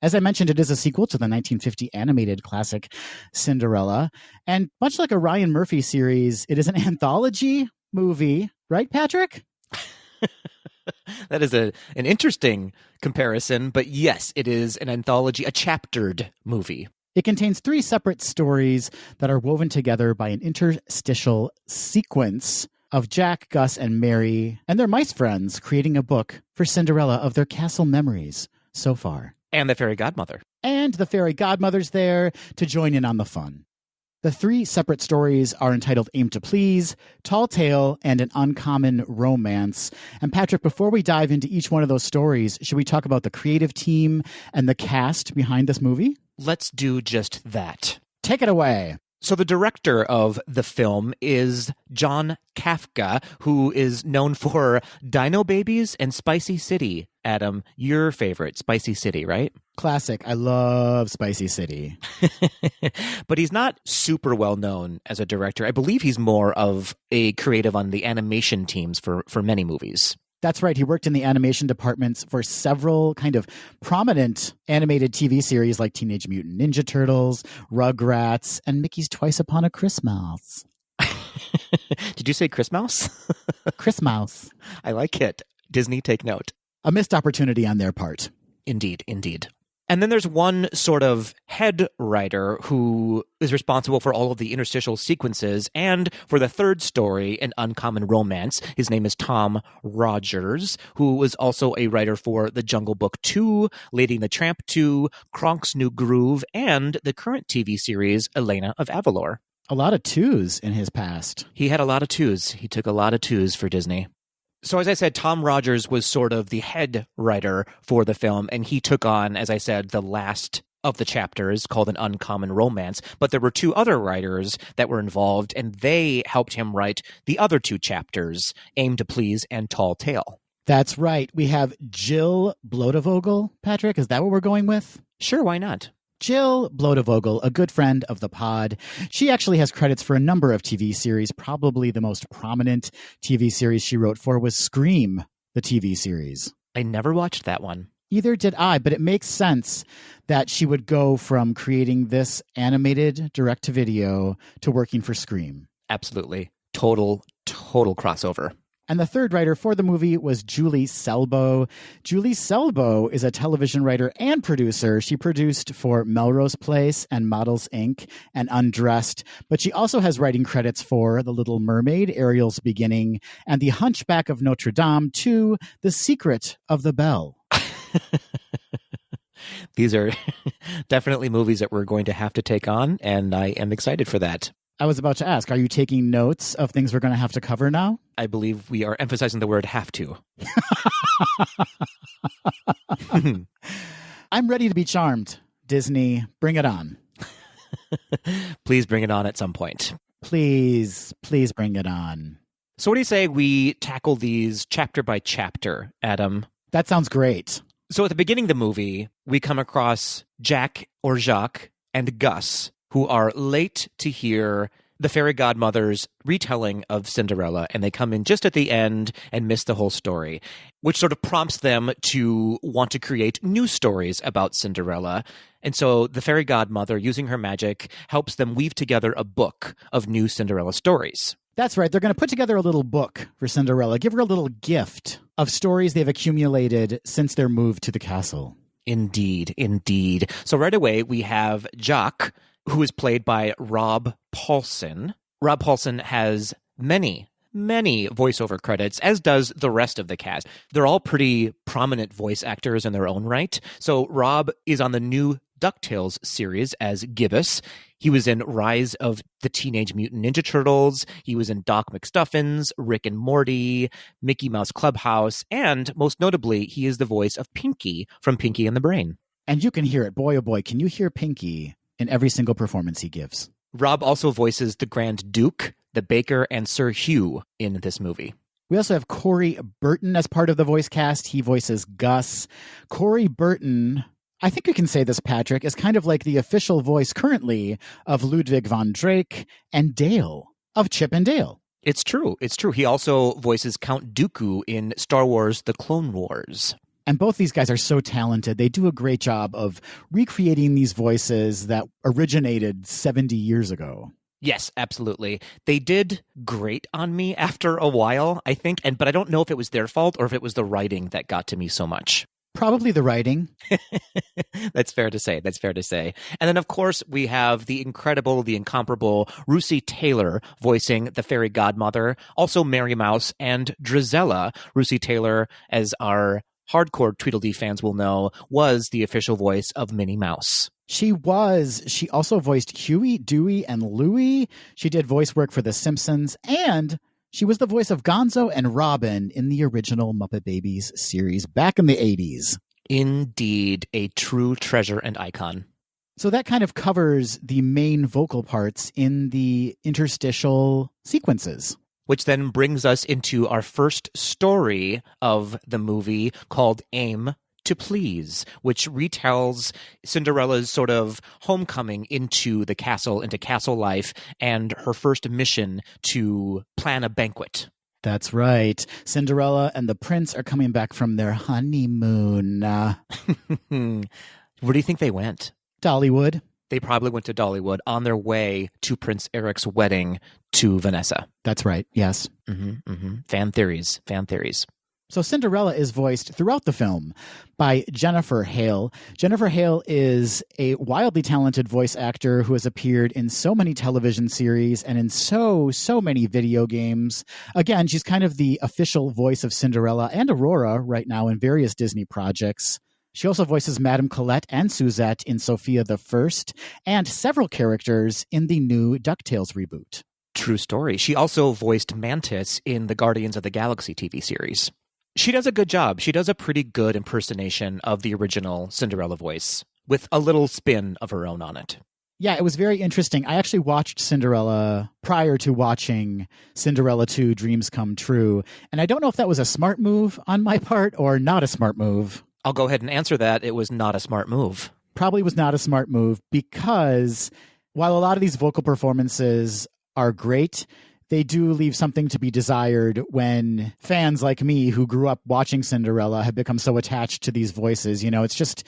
[SPEAKER 1] As I mentioned, it is a sequel to the 1950 animated classic Cinderella. And much like a Ryan Murphy series, it is an anthology movie. Right, Patrick?
[SPEAKER 2] That is an interesting comparison. But yes, it is an anthology, a chaptered movie.
[SPEAKER 1] It contains three separate stories that are woven together by an interstitial sequence of Jack, Gus, and Mary and their mice friends creating a book for Cinderella of their castle memories so far.
[SPEAKER 2] And the fairy godmother.
[SPEAKER 1] And the fairy godmother's there to join in on the fun. The 3 separate stories are entitled Aim to Please, Tall Tale, and An Uncommon Romance. And Patrick, before we dive into each one of those stories, should we talk about the creative team and the cast behind this movie?
[SPEAKER 2] Let's do just that.
[SPEAKER 1] Take it away.
[SPEAKER 2] So the director of the film is John Kafka, who is known for Dino Babies and Spicy City. Adam, your favorite, Spicy City, right?
[SPEAKER 1] Classic. I love Spicy City.
[SPEAKER 2] But he's not super well known as a director. I believe he's more of a creative on the animation teams for many movies.
[SPEAKER 1] That's right. He worked in the animation departments for several kind of prominent animated TV series like Teenage Mutant Ninja Turtles, Rugrats, and Mickey's Twice Upon a Christmas.
[SPEAKER 2] Did you say Christmas?
[SPEAKER 1] Christmas.
[SPEAKER 2] I like it. Disney, take note.
[SPEAKER 1] A missed opportunity on their part.
[SPEAKER 2] Indeed, indeed. And then there's one sort of head writer who is responsible for all of the interstitial sequences and for the third story, An Uncommon Romance. His name is Tom Rogers, who was also a writer for The Jungle Book 2, Lady and the Tramp 2, Kronk's New Groove, and the current TV series, Elena of Avalor.
[SPEAKER 1] A lot of 2s in his past.
[SPEAKER 2] He had a lot of 2s. He took a lot of 2s for Disney. So as I said, Tom Rogers was sort of the head writer for the film, and he took on, as I said, the last of the chapters called An Uncommon Romance. But there were 2 other writers that were involved, and they helped him write the other 2 chapters, Aim to Please and Tall Tale.
[SPEAKER 1] That's right. We have Jill Blodevogel. Patrick, is that what we're going with?
[SPEAKER 2] Sure, why not?
[SPEAKER 1] Jill Blodevogel, a good friend of the pod. She actually has credits for a number of TV series. Probably the most prominent TV series she wrote for was Scream, the TV series.
[SPEAKER 2] I never watched that one.
[SPEAKER 1] Either did I, but it makes sense that she would go from creating this animated direct-to-video to working for Scream.
[SPEAKER 2] Absolutely. Total crossover.
[SPEAKER 1] And the third writer for the movie was Julie Selbo. Julie Selbo is a television writer and producer. She produced for Melrose Place and Models Inc. and Undressed, but she also has writing credits for The Little Mermaid, Ariel's Beginning, and The Hunchback of Notre Dame 2, The Secret of the Bell.
[SPEAKER 2] These are definitely movies that we're going to have to take on, and I am excited for that.
[SPEAKER 1] I was about to ask, are you taking notes of things we're going to have to cover now?
[SPEAKER 2] I believe we are emphasizing the word have to.
[SPEAKER 1] I'm ready to be charmed. Disney, bring it on.
[SPEAKER 2] Please bring it on at some point.
[SPEAKER 1] Please bring it on.
[SPEAKER 2] So what do you say we tackle these chapter by chapter, Adam?
[SPEAKER 1] That sounds great.
[SPEAKER 2] So at the beginning of the movie, we come across Jack or Jacques and Gus, who are late to hear the fairy godmother's retelling of Cinderella, and they come in just at the end and miss the whole story, which sort of prompts them to want to create new stories about Cinderella. And so the fairy godmother, using her magic, helps them weave together a book of new Cinderella stories.
[SPEAKER 1] That's right. They're going to put together a little book for Cinderella, give her a little gift of stories they've accumulated since their move to the castle.
[SPEAKER 2] Indeed, indeed. So right away, we have Jacques, who is played by Rob Paulsen. Rob Paulsen has many voiceover credits, as does the rest of the cast. They're all pretty prominent voice actors in their own right. So Rob is on the new DuckTales series as Gibbous. He was in Rise of the Teenage Mutant Ninja Turtles. He was in Doc McStuffins, Rick and Morty, Mickey Mouse Clubhouse, and most notably, he is the voice of Pinky from Pinky and the Brain.
[SPEAKER 1] And you can hear it. Boy, oh boy, can you hear Pinky in every single performance he gives.
[SPEAKER 2] Rob also voices the Grand Duke, the Baker, and Sir Hugh in this movie.
[SPEAKER 1] We also have Corey Burton as part of the voice cast. He voices Gus. Corey Burton, I think we can say this, Patrick, is kind of like the official voice currently of Ludwig von Drake and Dale of Chip and Dale.
[SPEAKER 2] It's true. It's true. He also voices Count Dooku in Star Wars The Clone Wars.
[SPEAKER 1] And both these guys are so talented. They do a great job of recreating these voices that originated 70 years ago.
[SPEAKER 2] Yes, absolutely. They did grate on me after a while, I think, but I don't know if it was their fault or if it was the writing that got to me so much.
[SPEAKER 1] Probably the writing.
[SPEAKER 2] That's fair to say. That's fair to say. And then, of course, we have the incredible, the incomparable Russi Taylor voicing the fairy godmother, also Mary Mouse and Drizella. Russi Taylor as our hardcore Tweedledee fans will know, was the official voice of Minnie Mouse.
[SPEAKER 1] She was. She also voiced Huey, Dewey, and Louie. She did voice work for The Simpsons, and she was the voice of Gonzo and Robin in the original Muppet Babies series back in the 80s.
[SPEAKER 2] Indeed, a true treasure and icon.
[SPEAKER 1] So that kind of covers the main vocal parts in the interstitial sequences.
[SPEAKER 2] Which then brings us into our first story of the movie called Aim to Please, which retells Cinderella's sort of homecoming into the castle, into castle life, and her first mission to plan a banquet.
[SPEAKER 1] That's right. Cinderella and the prince are coming back from their honeymoon.
[SPEAKER 2] Where do you think they went?
[SPEAKER 1] Dollywood.
[SPEAKER 2] They probably went to Dollywood on their way to Prince Eric's wedding to Vanessa.
[SPEAKER 1] That's right. Yes.
[SPEAKER 2] Fan theories.
[SPEAKER 1] So Cinderella is voiced throughout the film by Jennifer Hale. Jennifer Hale is a wildly talented voice actor who has appeared in so many television series and in so many video games. Again, she's kind of the official voice of Cinderella and Aurora right now in various Disney projects. She also voices Madame Colette and Suzette in Sophia the First and several characters in the new DuckTales reboot.
[SPEAKER 2] True story. She also voiced Mantis in the Guardians of the Galaxy TV series. She does a good job. She does a pretty good impersonation of the original Cinderella voice with a little spin of her own on it.
[SPEAKER 1] Yeah, it was very interesting. I actually watched Cinderella prior to watching Cinderella II Dreams Come True, and I don't know if that was a smart move on my part or not a smart move.
[SPEAKER 2] I'll go ahead and answer that. It was not a smart move.
[SPEAKER 1] Probably was not a smart move because while a lot of these vocal performances are great, they do leave something to be desired when fans like me who grew up watching Cinderella have become so attached to these voices. You know, it's just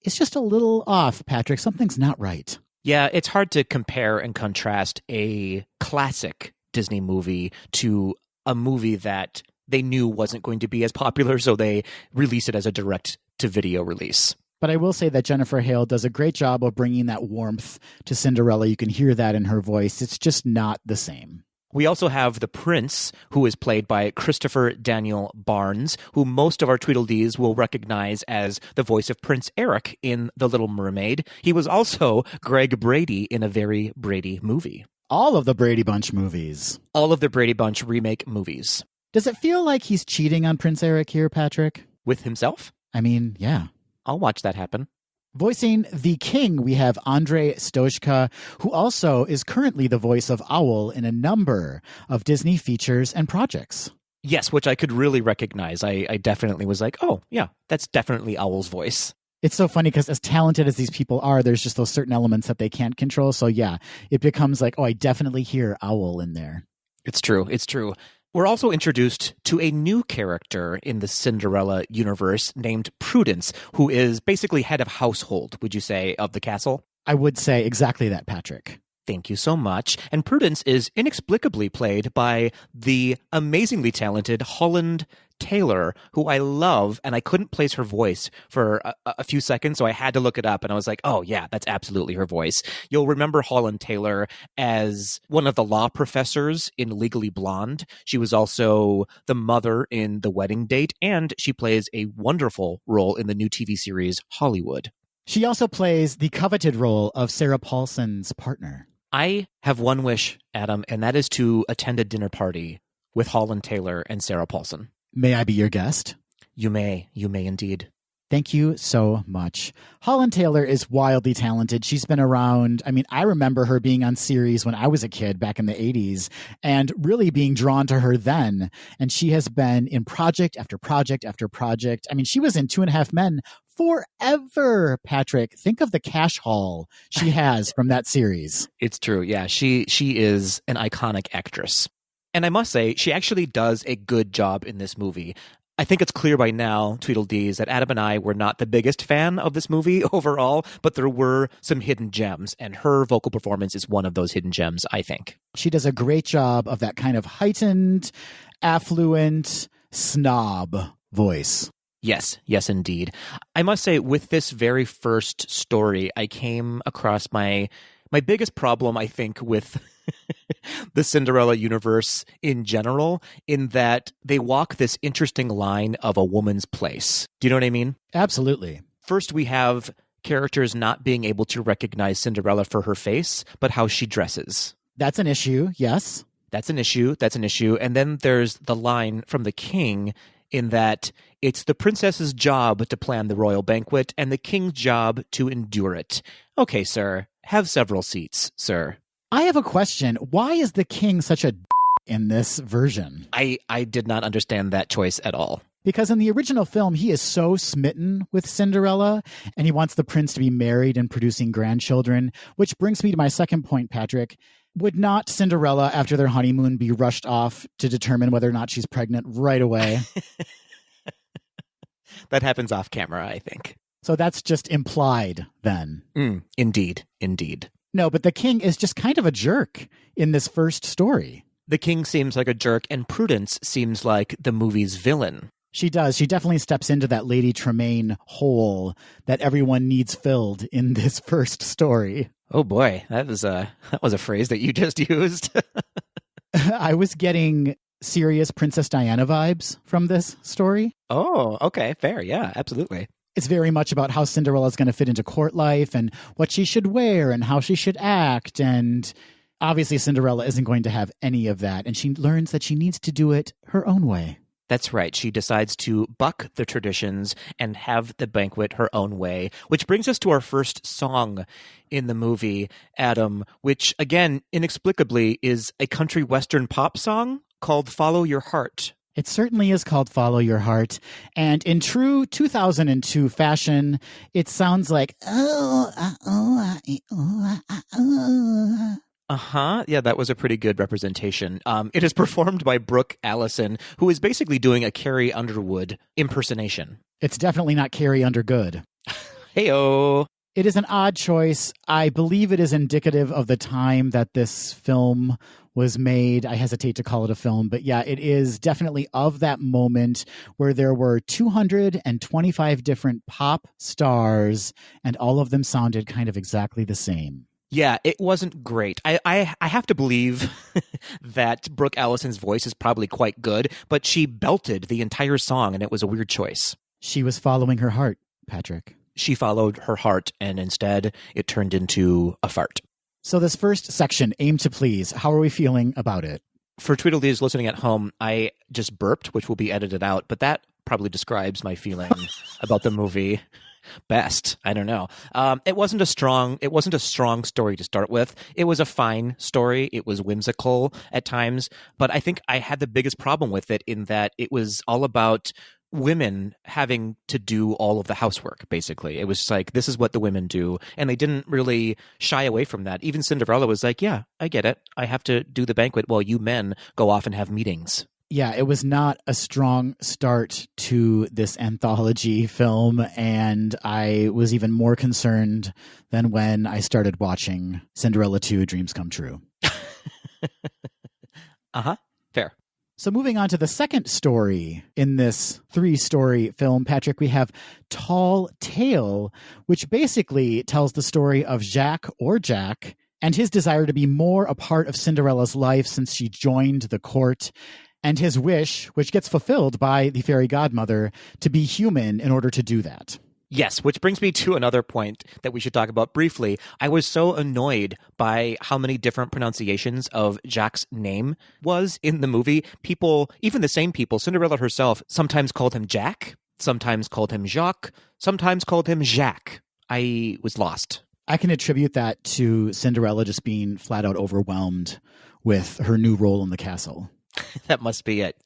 [SPEAKER 1] a little off, Patrick. Something's not right.
[SPEAKER 2] Yeah, it's hard to compare and contrast a classic Disney movie to a movie that they knew wasn't going to be as popular, so they released it as a direct-to-video release.
[SPEAKER 1] But I will say that Jennifer Hale does a great job of bringing that warmth to Cinderella. You can hear that in her voice. It's just not the same.
[SPEAKER 2] We also have the prince, who is played by Christopher Daniel Barnes, who most of our Tweedledees will recognize as the voice of Prince Eric in The Little Mermaid. He was also Greg Brady in a very Brady movie.
[SPEAKER 1] All of the Brady Bunch movies.
[SPEAKER 2] All of the Brady Bunch remake movies.
[SPEAKER 1] Does it feel like he's cheating on Prince Eric here, Patrick?
[SPEAKER 2] With himself?
[SPEAKER 1] I mean, yeah.
[SPEAKER 2] I'll watch that happen.
[SPEAKER 1] Voicing the king, we have Andrei Stojka, who also is currently the voice of Owl in a number of Disney features and projects.
[SPEAKER 2] Yes, which I could really recognize. I definitely was like, oh, yeah, that's definitely Owl's voice.
[SPEAKER 1] It's so funny because as talented as these people are, there's just those certain elements that they can't control. So yeah, it becomes like, oh, I definitely hear Owl in there.
[SPEAKER 2] It's true. We're also introduced to a new character in the Cinderella universe named Prudence, who is basically head of household, would you say, of the castle?
[SPEAKER 1] I would say exactly that, Patrick.
[SPEAKER 2] Thank you so much. And Prudence is inexplicably played by the amazingly talented Holland Taylor, who I love, and I couldn't place her voice for a few seconds, so I had to look it up, and I was like, oh yeah, that's absolutely her voice. You'll remember Holland Taylor as one of the law professors in Legally Blonde. She was also the mother in The Wedding Date, and she plays a wonderful role in the new TV series Hollywood.
[SPEAKER 1] She also plays the coveted role of Sarah Paulson's partner.
[SPEAKER 2] I have one wish, Adam, and that is to attend a dinner party with Holland Taylor and Sarah Paulson.
[SPEAKER 1] May I be your guest?
[SPEAKER 2] You may indeed.
[SPEAKER 1] Thank you so much. Holland Taylor is wildly talented. She's been around. I mean, I remember her being on series when I was a kid back in the 80s and really being drawn to her then. And she has been in project after project after project. I mean, she was in 2.5 Men forever, Patrick. Think of the cash haul she has from that series.
[SPEAKER 2] It's true. Yeah, she is an iconic actress. And I must say, she actually does a good job in this movie. I think it's clear by now, Tweedledees, that Adam and I were not the biggest fan of this movie overall, but there were some hidden gems, and her vocal performance is one of those hidden gems, I think.
[SPEAKER 1] She does a great job of that kind of heightened, affluent, snob voice.
[SPEAKER 2] Yes, indeed. I must say, with this very first story, I came across my My biggest problem, I think, with the Cinderella universe in general, in that they walk this interesting line of a woman's place. Do you know what I mean?
[SPEAKER 1] Absolutely.
[SPEAKER 2] First, we have characters not being able to recognize Cinderella for her face, but how she dresses.
[SPEAKER 1] That's an issue, yes.
[SPEAKER 2] That's an issue. And then there's the line from the king in that it's the princess's job to plan the royal banquet and the king's job to endure it. Okay, sir. Have several seats, sir.
[SPEAKER 1] I have a question. Why is the king such a in this version?
[SPEAKER 2] I did not understand that choice at all.
[SPEAKER 1] Because in the original film, he is so smitten with Cinderella, and he wants the prince to be married and producing grandchildren, which brings me to my second point, Patrick. Would not Cinderella, after their honeymoon, be rushed off to determine whether or not she's pregnant right away?
[SPEAKER 2] That happens off camera, I think.
[SPEAKER 1] So that's just implied, then.
[SPEAKER 2] Indeed.
[SPEAKER 1] No, but the king is just kind of a jerk in this first story.
[SPEAKER 2] The king seems like a jerk, and Prudence seems like the movie's villain.
[SPEAKER 1] She does. She definitely steps into that Lady Tremaine hole that everyone needs filled in this first story.
[SPEAKER 2] Oh boy, that was a phrase that you just used.
[SPEAKER 1] I was getting serious Princess Diana vibes from this story.
[SPEAKER 2] Oh, okay, fair. Yeah, absolutely.
[SPEAKER 1] It's very much about how Cinderella is going to fit into court life and what she should wear and how she should act. And obviously Cinderella isn't going to have any of that. And she learns that she needs to do it her own way.
[SPEAKER 2] That's right. She decides to buck the traditions and have the banquet her own way, which brings us to our first song in the movie, Adam, which, again, inexplicably is a country western pop song called Follow Your Heart.
[SPEAKER 1] It certainly is called Follow Your Heart. And in true 2002 fashion, it sounds like,
[SPEAKER 2] Yeah, that was a pretty good representation. It is performed by Brooke Allison, who is basically doing a Carrie Underwood impersonation.
[SPEAKER 1] It's definitely not Carrie Undergood.
[SPEAKER 2] Heyo.
[SPEAKER 1] It is an odd choice. I believe it is indicative of the time that this film was made. I hesitate to call it a film, but yeah, it is definitely of that moment where there were 225 different pop stars and all of them sounded kind of exactly the same.
[SPEAKER 2] Yeah, it wasn't great. I have to believe that Brooke Allison's voice is probably quite good, but she belted the entire song and it was a weird choice.
[SPEAKER 1] She was following her heart, Patrick.
[SPEAKER 2] She followed her heart and instead it turned into a fart.
[SPEAKER 1] So this first section, Aim to Please, how are we feeling about it?
[SPEAKER 2] For Tweedledees listening at home, I just burped, which will be edited out, but that probably describes my feeling about the movie best. I don't know. It wasn't a strong story to start with. It was a fine story. It was whimsical at times, but I think I had the biggest problem with it in that it was all about women having to do all of the housework, basically. It was just like, this is what the women do. And they didn't really shy away from that. Even Cinderella was like, yeah, I get it. I have to do the banquet while you men go off and have meetings.
[SPEAKER 1] Yeah, it was not a strong start to this anthology film, and I was even more concerned than when I started watching Cinderella II: Dreams Come True.
[SPEAKER 2] Fair.
[SPEAKER 1] So moving on to the second story in this 3-story film, Patrick, we have Tall Tale, which basically tells the story of Jack and his desire to be more a part of Cinderella's life since she joined the court, and his wish, which gets fulfilled by the fairy godmother, to be human in order to do that.
[SPEAKER 2] Yes, which brings me to another point that we should talk about briefly. I was so annoyed by how many different pronunciations of Jacques' name was in the movie. People, even the same people, Cinderella herself, sometimes called him Jack, sometimes called him Jacques, sometimes called him Jacques. I was lost.
[SPEAKER 1] I can attribute that to Cinderella just being flat out overwhelmed with her new role in the castle.
[SPEAKER 2] That must be it.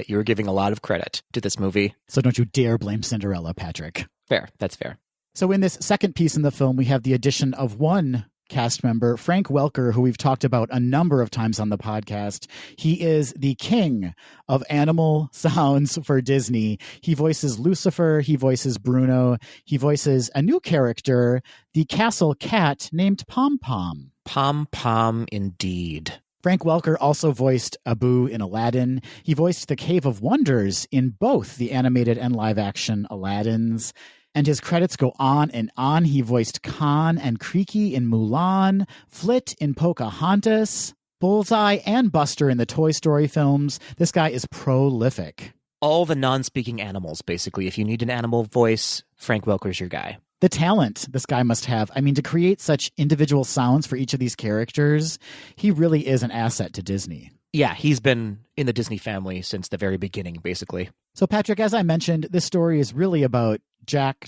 [SPEAKER 2] You were giving a lot of credit to this movie.
[SPEAKER 1] So don't you dare blame Cinderella, Patrick.
[SPEAKER 2] Fair. That's fair.
[SPEAKER 1] So in this second piece in the film, we have the addition of one cast member, Frank Welker, who we've talked about a number of times on the podcast. He is the king of animal sounds for Disney. He voices Lucifer. He voices Bruno. He voices a new character, the castle cat named Pom Pom.
[SPEAKER 2] Pom Pom, indeed.
[SPEAKER 1] Frank Welker also voiced Abu in Aladdin. He voiced the Cave of Wonders in both the animated and live-action Aladdins. And his credits go on and on. He voiced Khan and Creaky in Mulan, Flit in Pocahontas, Bullseye and Buster in the Toy Story films. This guy is prolific.
[SPEAKER 2] All the non-speaking animals, basically. If you need an animal voice, Frank Welker's your guy.
[SPEAKER 1] The talent this guy must have. I mean, to create such individual sounds for each of these characters, he really is an asset to Disney.
[SPEAKER 2] Yeah, he's been in the Disney family since the very beginning, basically.
[SPEAKER 1] So, Patrick, as I mentioned, this story is really about Jack.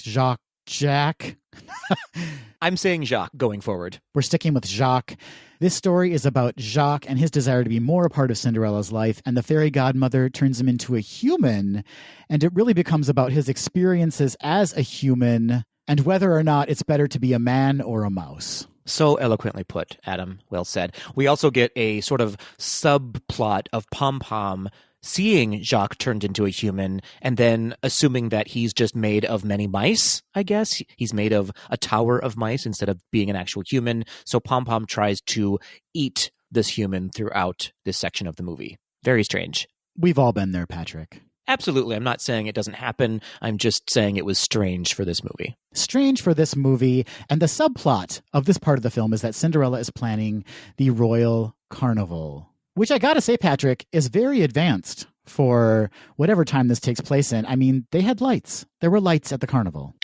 [SPEAKER 2] I'm saying Jacques going forward.
[SPEAKER 1] We're sticking with Jacques. This story is about Jacques and his desire to be more a part of Cinderella's life, and the fairy godmother turns him into a human, and it really becomes about his experiences as a human and whether or not it's better to be a man or a mouse.
[SPEAKER 2] So eloquently put, Adam. Well said. We also get a sort of subplot of Pom Pom seeing Jacques turned into a human and then assuming that he's just made of many mice, I guess. He's made of a tower of mice instead of being an actual human. So Pom Pom tries to eat this human throughout this section of the movie. Very strange.
[SPEAKER 1] We've all been there, Patrick.
[SPEAKER 2] Absolutely. I'm not saying it doesn't happen. I'm just saying it was strange for this movie.
[SPEAKER 1] Strange for this movie. And the subplot of this part of the film is that Cinderella is planning the Royal Carnival, which I gotta say, Patrick, is very advanced for whatever time this takes place in. I mean, they had lights. There were lights at the carnival.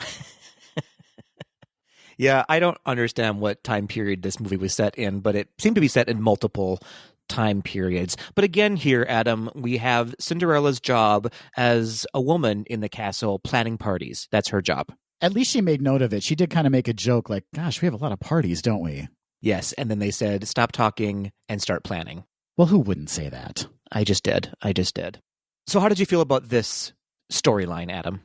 [SPEAKER 2] Yeah, I don't understand what time period this movie was set in, but it seemed to be set in multiple time periods. But again here, Adam, we have Cinderella's job as a woman in the castle planning parties. That's her job.
[SPEAKER 1] At least she made note of it. She did kind of make a joke like, gosh, we have a lot of parties, don't we?
[SPEAKER 2] Yes, and then they said, stop talking and start planning.
[SPEAKER 1] Well, who wouldn't say that?
[SPEAKER 2] I just did. So how did you feel about this storyline, Adam?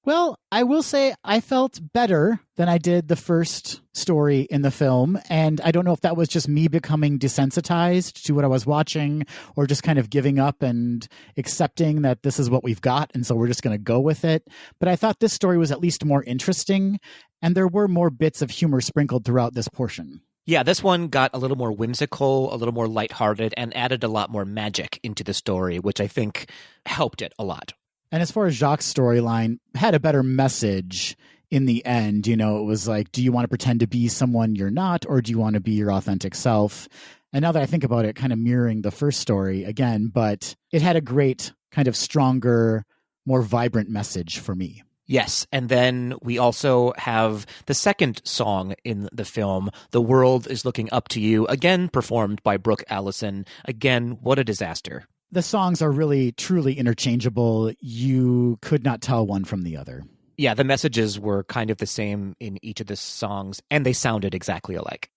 [SPEAKER 1] Well, I will say I felt better than I did the first story in the film. And I don't know if that was just me becoming desensitized to what I was watching or just kind of giving up and accepting that this is what we've got. And so we're just going to go with it. But I thought this story was at least more interesting. And there were more bits of humor sprinkled throughout this portion.
[SPEAKER 2] Yeah, this one got a little more whimsical, a little more lighthearted, and added a lot more magic into the story, which I think helped it a lot.
[SPEAKER 1] And as far as Jacques' storyline, had a better message in the end. You know, it was like, do you want to pretend to be someone you're not, or do you want to be your authentic self? And now that I think about it, kind of mirroring the first story again, but it had a great kind of stronger, more vibrant message for me.
[SPEAKER 2] Yes, and then we also have the second song in the film, The World is Looking Up to You, again performed by Brooke Allison. Again, what a disaster.
[SPEAKER 1] The songs are really, truly interchangeable. You could not tell one from the other.
[SPEAKER 2] Yeah, the messages were kind of the same in each of the songs, and they sounded exactly alike.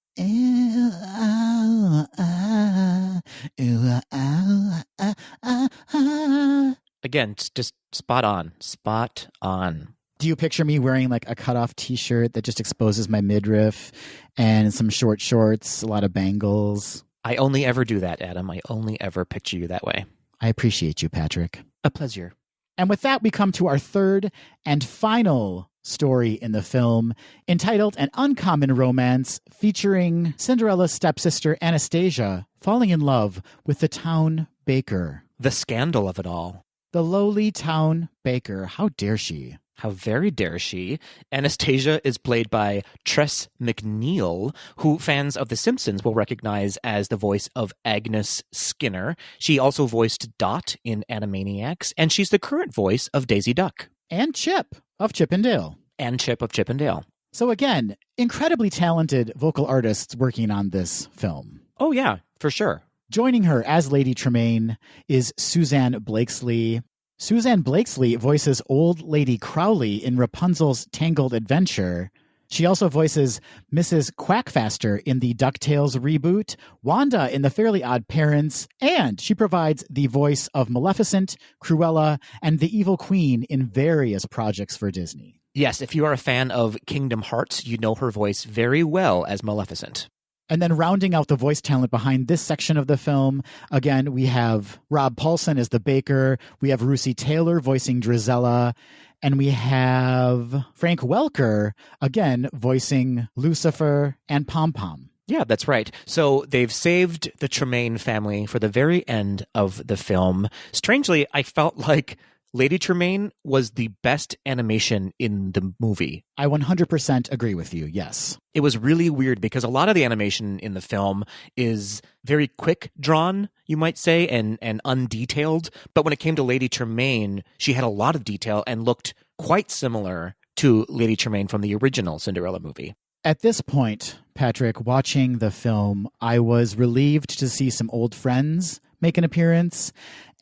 [SPEAKER 2] Again, it's just spot on. Spot on.
[SPEAKER 1] Do you picture me wearing like a cutoff t-shirt that just exposes my midriff and some short shorts, a lot of bangles?
[SPEAKER 2] I only ever do that, Adam. I only ever picture you that way.
[SPEAKER 1] I appreciate you, Patrick.
[SPEAKER 2] A pleasure.
[SPEAKER 1] And with that, we come to our third and final story in the film, entitled An Uncommon Romance, featuring Cinderella's stepsister Anastasia falling in love with the town baker.
[SPEAKER 2] The scandal of it all.
[SPEAKER 1] The lowly town baker. How dare she?
[SPEAKER 2] How very dare she? Anastasia is played by Tress MacNeille, who fans of The Simpsons will recognize as the voice of Agnes Skinner. She also voiced Dot in Animaniacs, and she's the current voice of Daisy Duck.
[SPEAKER 1] And Chip of Chip and Dale.
[SPEAKER 2] And Chip of Chip and Dale.
[SPEAKER 1] So again, incredibly talented vocal artists working on this film.
[SPEAKER 2] Oh yeah, for sure.
[SPEAKER 1] Joining her as Lady Tremaine is Suzanne Blakesley. Suzanne Blakesley voices Old Lady Crowley in Rapunzel's Tangled Adventure. She also voices Mrs. Quackfaster in the DuckTales reboot, Wanda in The Fairly Odd Parents, and she provides the voice of Maleficent, Cruella, and the Evil Queen in various projects for Disney.
[SPEAKER 2] Yes, if you are a fan of Kingdom Hearts, you know her voice very well as Maleficent.
[SPEAKER 1] And then rounding out the voice talent behind this section of the film, again, we have Rob Paulson as the baker, we have Russi Taylor voicing Drizella, and we have Frank Welker, again, voicing Lucifer and Pom Pom.
[SPEAKER 2] Yeah, that's right. So they've saved the Tremaine family for the very end of the film. Strangely, I felt like Lady Tremaine was the best animation in the movie.
[SPEAKER 1] I 100% agree with you, yes.
[SPEAKER 2] It was really weird because a lot of the animation in the film is very quick drawn, you might say, and undetailed. But when it came to Lady Tremaine, she had a lot of detail and looked quite similar to Lady Tremaine from the original Cinderella movie.
[SPEAKER 1] At this point, Patrick, watching the film, I was relieved to see some old friends make an appearance.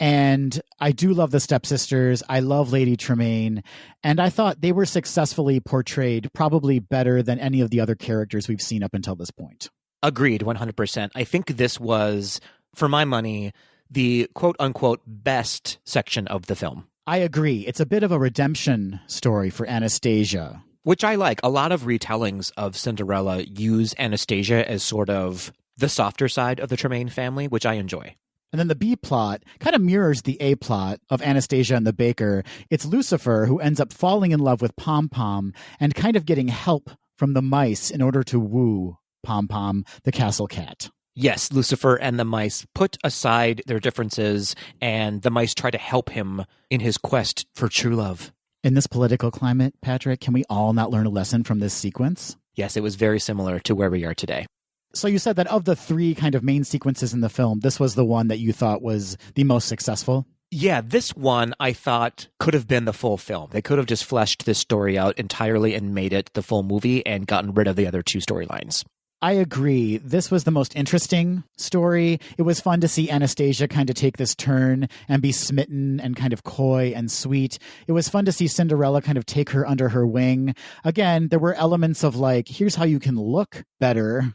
[SPEAKER 1] And I do love the stepsisters. I love Lady Tremaine. And I thought they were successfully portrayed probably better than any of the other characters we've seen up until this point.
[SPEAKER 2] Agreed, 100%. I think this was, for my money, the quote-unquote best section of the film.
[SPEAKER 1] I agree. It's a bit of a redemption story for Anastasia.
[SPEAKER 2] Which I like. A lot of retellings of Cinderella use Anastasia as sort of the softer side of the Tremaine family, which I enjoy.
[SPEAKER 1] And then the B plot kind of mirrors the A plot of Anastasia and the baker. It's Lucifer who ends up falling in love with Pom Pom and kind of getting help from the mice in order to woo Pom Pom, the castle cat.
[SPEAKER 2] Yes, Lucifer and the mice put aside their differences, and the mice try to help him in his quest for true love.
[SPEAKER 1] In this political climate, Patrick, can we all not learn a lesson from this sequence?
[SPEAKER 2] Yes, it was very similar to where we are today.
[SPEAKER 1] So you said that of the three kind of main sequences in the film, this was the one that you thought was the most successful?
[SPEAKER 2] Yeah, this one I thought could have been the full film. They could have just fleshed this story out entirely and made it the full movie and gotten rid of the other two storylines.
[SPEAKER 1] I agree. This was the most interesting story. It was fun to see Anastasia kind of take this turn and be smitten and kind of coy and sweet. It was fun to see Cinderella kind of take her under her wing. Again, there were elements of like, here's how you can look better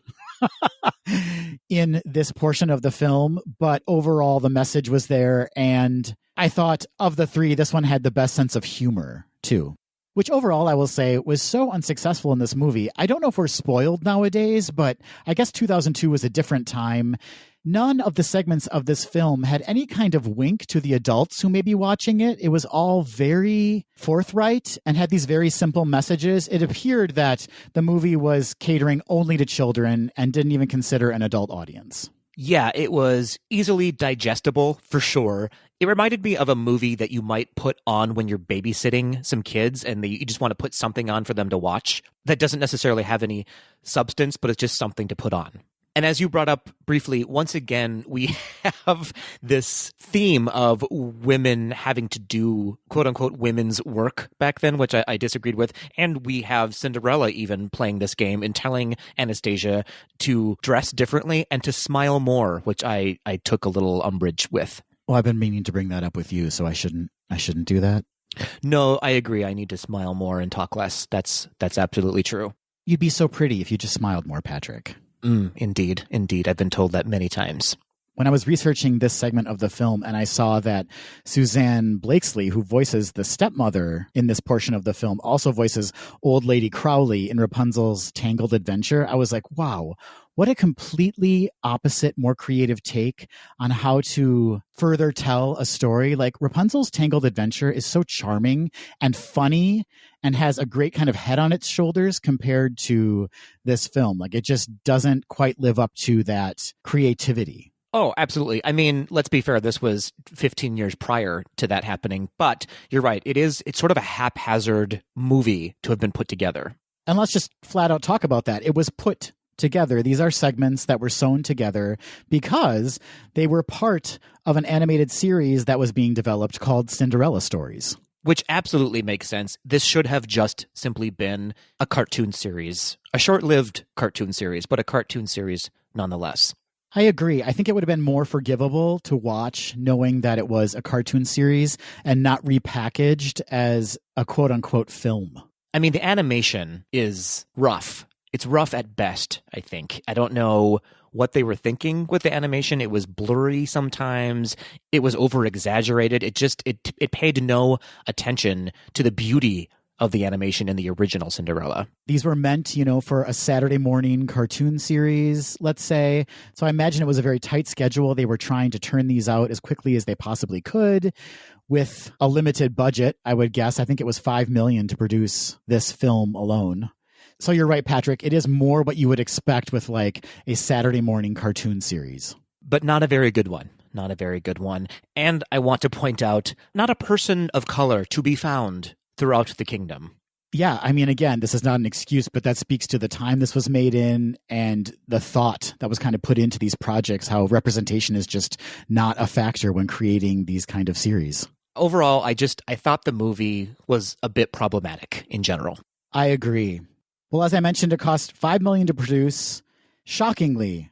[SPEAKER 1] in this portion of the film, but overall the message was there. And I thought of the three, this one had the best sense of humor too. Which overall, I will say, was so unsuccessful in this movie. I don't know if we're spoiled nowadays, but I guess 2002 was a different time. None of the segments of this film had any kind of wink to the adults who may be watching it. It was all very forthright and had these very simple messages. It appeared that the movie was catering only to children and didn't even consider an adult audience.
[SPEAKER 2] Yeah, it was easily digestible, for sure. It reminded me of a movie that you might put on when you're babysitting some kids and you just want to put something on for them to watch that doesn't necessarily have any substance, but it's just something to put on. And as you brought up briefly, once again, we have this theme of women having to do quote-unquote women's work back then, which I disagreed with. And we have Cinderella even playing this game and telling Anastasia to dress differently and to smile more, which I took a little umbrage with.
[SPEAKER 1] Well, I've been meaning to bring that up with you, so I shouldn't do that.
[SPEAKER 2] No, I agree. I need to smile more and talk less. That's absolutely true.
[SPEAKER 1] You'd be so pretty if you just smiled more, Patrick.
[SPEAKER 2] Indeed. I've been told that many times.
[SPEAKER 1] When I was researching this segment of the film and I saw that Suzanne Blakesley, who voices the stepmother in this portion of the film, also voices Old Lady Crowley in Rapunzel's Tangled Adventure, I was like, wow, what a completely opposite, more creative take on how to further tell a story. Like Rapunzel's Tangled Adventure is so charming and funny and has a great kind of head on its shoulders compared to this film. Like it just doesn't quite live up to that creativity.
[SPEAKER 2] Oh, absolutely. I mean, let's be fair. This was 15 years prior to that happening, but you're right. It's sort of a haphazard movie to have been put together.
[SPEAKER 1] And let's just flat out talk about that. It was put together. These are segments that were sewn together because they were part of an animated series that was being developed called Cinderella Stories.
[SPEAKER 2] Which absolutely makes sense. This should have just simply been a cartoon series, a short-lived cartoon series, but a cartoon series nonetheless.
[SPEAKER 1] I agree. I think it would have been more forgivable to watch knowing that it was a cartoon series and not repackaged as a quote-unquote film.
[SPEAKER 2] I mean, the animation is rough. It's rough at best, I think. I don't know what they were thinking with the animation. It was blurry sometimes. It was over-exaggerated. It paid no attention to the beauty of the animation in the original Cinderella.
[SPEAKER 1] These were meant, for a Saturday morning cartoon series, let's say. So I imagine it was a very tight schedule. They were trying to turn these out as quickly as they possibly could with a limited budget, I would guess. I think it was $5 million to produce this film alone. So you're right, Patrick. It is more what you would expect with like a Saturday morning cartoon series.
[SPEAKER 2] But not a very good one. not a very good one. And I want to point out, not a person of color to be found throughout the kingdom.
[SPEAKER 1] Yeah, I mean, again, this is not an excuse, but that speaks to the time this was made in and the thought that was kind of put into these projects, how representation is just not a factor when creating these kind of series.
[SPEAKER 2] Overall, I thought the movie was a bit problematic in general.
[SPEAKER 1] I agree. Well, as I mentioned, it cost $5 million to produce. Shockingly,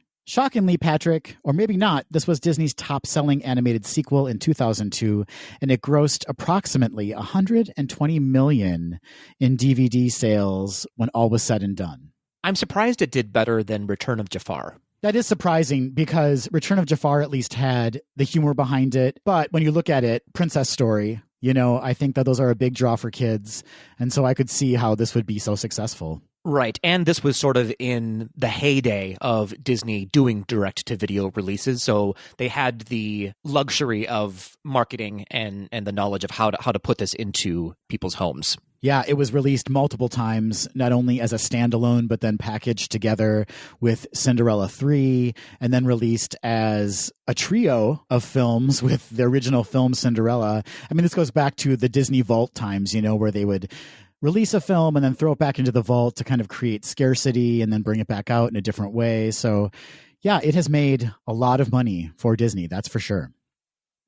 [SPEAKER 1] Patrick, or maybe not, this was Disney's top-selling animated sequel in 2002, and it grossed approximately $120 million in DVD sales when all was said and done.
[SPEAKER 2] I'm surprised it did better than Return of Jafar.
[SPEAKER 1] That is surprising because Return of Jafar at least had the humor behind it. But when you look at it, Princess Story, I think that those are a big draw for kids. And so I could see how this would be so successful.
[SPEAKER 2] Right. And this was sort of in the heyday of Disney doing direct-to-video releases. So they had the luxury of marketing and the knowledge of how to put this into people's homes.
[SPEAKER 1] Yeah, it was released multiple times, not only as a standalone, but then packaged together with Cinderella II, and then released as a trio of films with the original film Cinderella. I mean, this goes back to the Disney Vault times, where they would release a film and then throw it back into the vault to kind of create scarcity and then bring it back out in a different way. So, yeah, it has made a lot of money for Disney, that's for sure.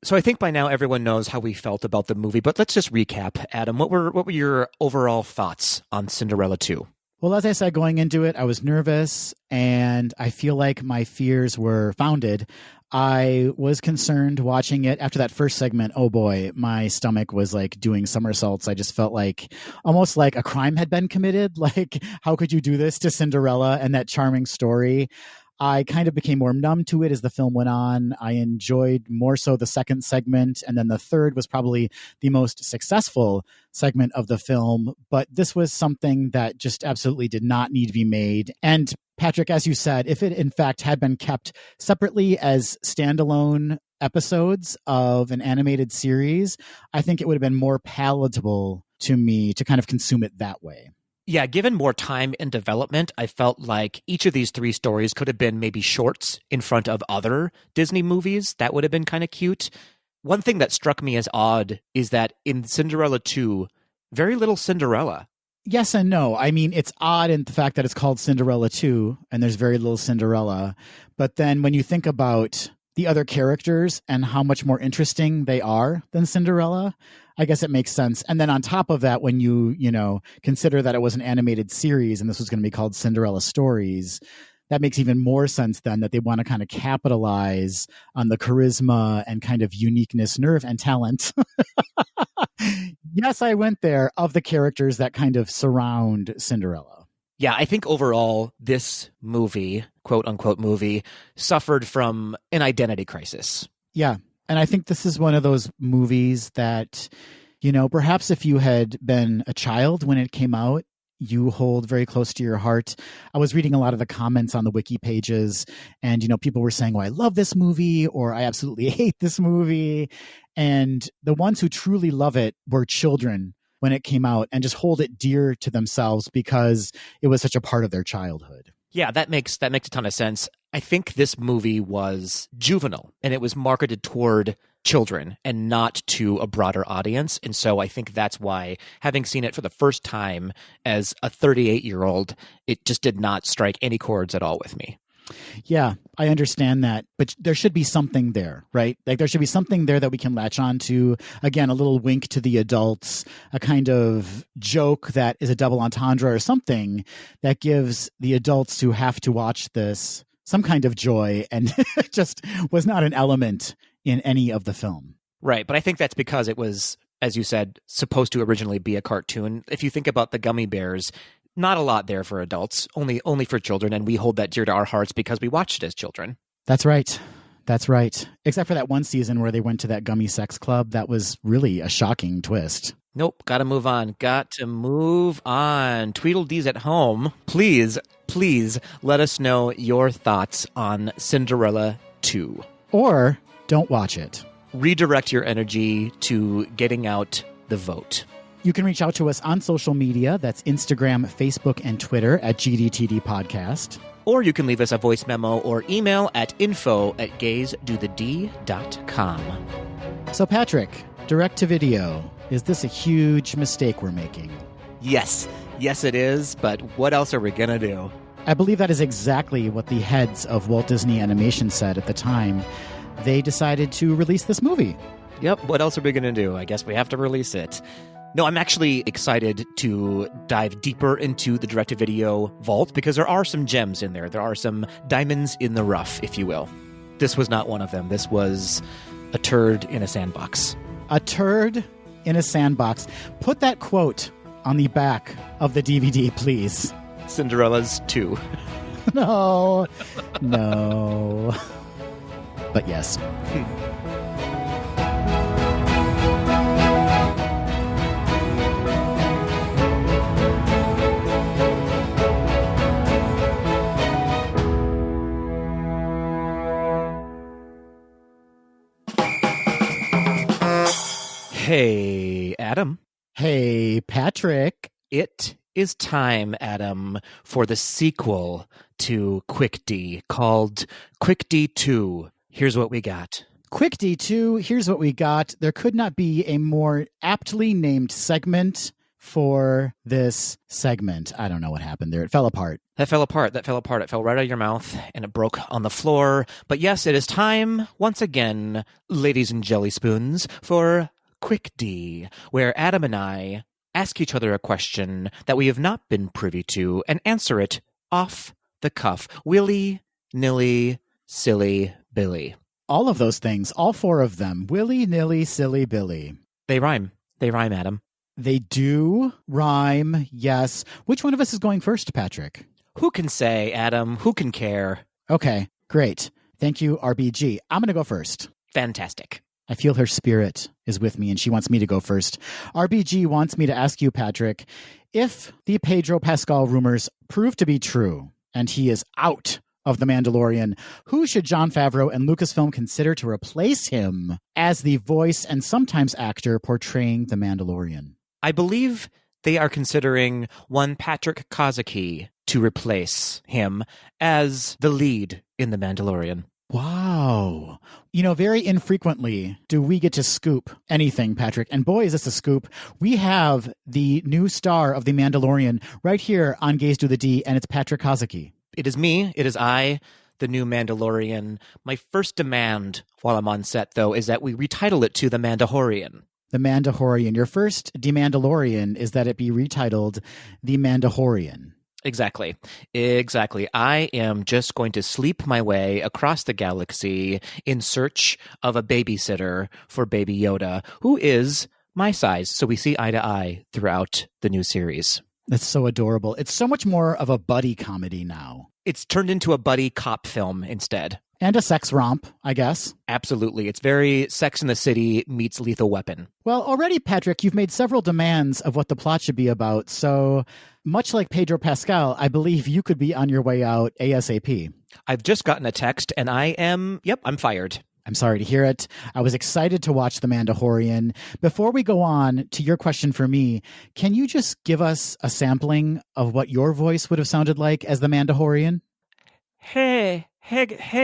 [SPEAKER 2] So I think by now everyone knows how we felt about the movie, but let's just recap. Adam, what were your overall thoughts on Cinderella II?
[SPEAKER 1] Well, as I said, going into it, I was nervous and I feel like my fears were founded. I was concerned watching it after that first segment. Oh boy, my stomach was like doing somersaults. I just felt like almost like a crime had been committed. Like, how could you do this to Cinderella and that charming story? I kind of became more numb to it as the film went on. I enjoyed more so the second segment, and then the third was probably the most successful segment of the film. But this was something that just absolutely did not need to be made. And Patrick, as you said, if it in fact had been kept separately as standalone episodes of an animated series, I think it would have been more palatable to me to kind of consume it that way.
[SPEAKER 2] Yeah, given more time in development, I felt like each of these three stories could have been maybe shorts in front of other Disney movies. That would have been kind of cute. One thing that struck me as odd is that in Cinderella 2, very little Cinderella.
[SPEAKER 1] Yes and no. I mean, it's odd in the fact that it's called Cinderella 2 and there's very little Cinderella. But then when you think about the other characters and how much more interesting they are than Cinderella, I guess it makes sense. And then on top of that, when you consider that it was an animated series and this was going to be called Cinderella Stories, that makes even more sense then that they want to kind of capitalize on the charisma and kind of uniqueness, nerve, and talent. Yes, I went there, of the characters that kind of surround Cinderella.
[SPEAKER 2] Yeah, I think overall this movie, quote unquote movie, suffered from an identity crisis.
[SPEAKER 1] Yeah. And I think this is one of those movies that, perhaps if you had been a child when it came out, you hold very close to your heart. I was reading a lot of the comments on the wiki pages and, people were saying, oh, I love this movie, or I absolutely hate this movie. And the ones who truly love it were children when it came out and just hold it dear to themselves because it was such a part of their childhood.
[SPEAKER 2] Yeah, that makes a ton of sense. I think this movie was juvenile and it was marketed toward children and not to a broader audience. And so I think that's why, having seen it for the first time as a 38-year-old, it just did not strike any chords at all with me.
[SPEAKER 1] Yeah, I understand that. But there should be something there, right? Like there should be something there that we can latch on to. Again, a little wink to the adults, a kind of joke that is a double entendre or something that gives the adults who have to watch this some kind of joy, and just was not an element in any of the film.
[SPEAKER 2] Right, but I think that's because it was, as you said, supposed to originally be a cartoon. If you think about the Gummy Bears, not a lot there for adults, only for children, and we hold that dear to our hearts because we watched it as children.
[SPEAKER 1] That's right. That's right. Except for that one season where they went to that gummy sex club. That was really a shocking twist.
[SPEAKER 2] Nope, gotta move on. Got to move on. Tweedledees at home, please let us know your thoughts on Cinderella 2.
[SPEAKER 1] Or don't watch it.
[SPEAKER 2] Redirect your energy to getting out the vote.
[SPEAKER 1] You can reach out to us on social media. That's Instagram, Facebook, and Twitter at GDTD Podcast.
[SPEAKER 2] Or you can leave us a voice memo or email at info@gazedothed.com.
[SPEAKER 1] So, Patrick, direct-to-video, is this a huge mistake we're making?
[SPEAKER 2] Yes, it is, but what else are we going to do?
[SPEAKER 1] I believe that is exactly what the heads of Walt Disney Animation said at the time they decided to release this movie.
[SPEAKER 2] Yep, what else are we going to do? I guess we have to release it. No, I'm actually excited to dive deeper into the direct-to-video vault because there are some gems in there. There are some diamonds in the rough, if you will. This was not one of them. This was a turd in a sandbox.
[SPEAKER 1] A turd in a sandbox. Put that quote on the back of the DVD, please.
[SPEAKER 2] Cinderella's 2.
[SPEAKER 1] No. But yes.
[SPEAKER 2] Hey, Adam.
[SPEAKER 1] Hey, Patrick.
[SPEAKER 2] It is time, Adam, for the sequel to Quick D called Quick D 2. Here's what we got.
[SPEAKER 1] Quick D2, here's what we got. There could not be a more aptly named segment for this segment. I don't know what happened there. It fell apart.
[SPEAKER 2] That fell apart. It fell right out of your mouth, and it broke on the floor. But yes, it is time, once again, ladies and jelly spoons, for Quick D, where Adam and I ask each other a question that we have not been privy to and answer it off the cuff. Willy, nilly, silly, Billy.
[SPEAKER 1] All of those things, all four of them. Willy, nilly, silly, Billy.
[SPEAKER 2] They rhyme, Adam.
[SPEAKER 1] They do rhyme, yes. Which one of us is going first, Patrick?
[SPEAKER 2] Who can say, Adam? Who can care?
[SPEAKER 1] Okay, great. Thank you, RBG. I'm going to go first.
[SPEAKER 2] Fantastic.
[SPEAKER 1] I feel her spirit is with me, and she wants me to go first. RBG wants me to ask you, Patrick, if the Pedro Pascal rumors prove to be true, and he is out of The Mandalorian, who should Jon Favreau and Lucasfilm consider to replace him as the voice and sometimes actor portraying The Mandalorian?
[SPEAKER 2] I believe they are considering one Patrick Kozaki to replace him as the lead in The Mandalorian.
[SPEAKER 1] Wow. You know, very infrequently do we get to scoop anything, Patrick. And boy, is this a scoop. We have the new star of The Mandalorian right here on Gaze to the D, and it's Patrick Kozaki.
[SPEAKER 2] It is me. It is I, the new Mandalorian. My first demand while I'm on set, though, is that we retitle it to The Mandahorian.
[SPEAKER 1] The Mandahorian. Your first Demandalorian is that it be retitled The Mandahorian.
[SPEAKER 2] Exactly. I am just going to sleep my way across the galaxy in search of a babysitter for Baby Yoda, who is my size. So we see eye to eye throughout the new series.
[SPEAKER 1] That's so adorable. It's so much more of a buddy comedy now.
[SPEAKER 2] It's turned into a buddy cop film instead.
[SPEAKER 1] And a sex romp, I guess.
[SPEAKER 2] Absolutely. It's very Sex and the City meets Lethal Weapon.
[SPEAKER 1] Well, already, Patrick, you've made several demands of what the plot should be about. So much like Pedro Pascal, I believe you could be on your way out ASAP.
[SPEAKER 2] I've just gotten a text and I'm fired.
[SPEAKER 1] I'm sorry to hear it. I was excited to watch The Mandahorian. Before we go on to your question for me, can you just give us a sampling of what your voice would have sounded like as The Mandahorian?
[SPEAKER 2] Hey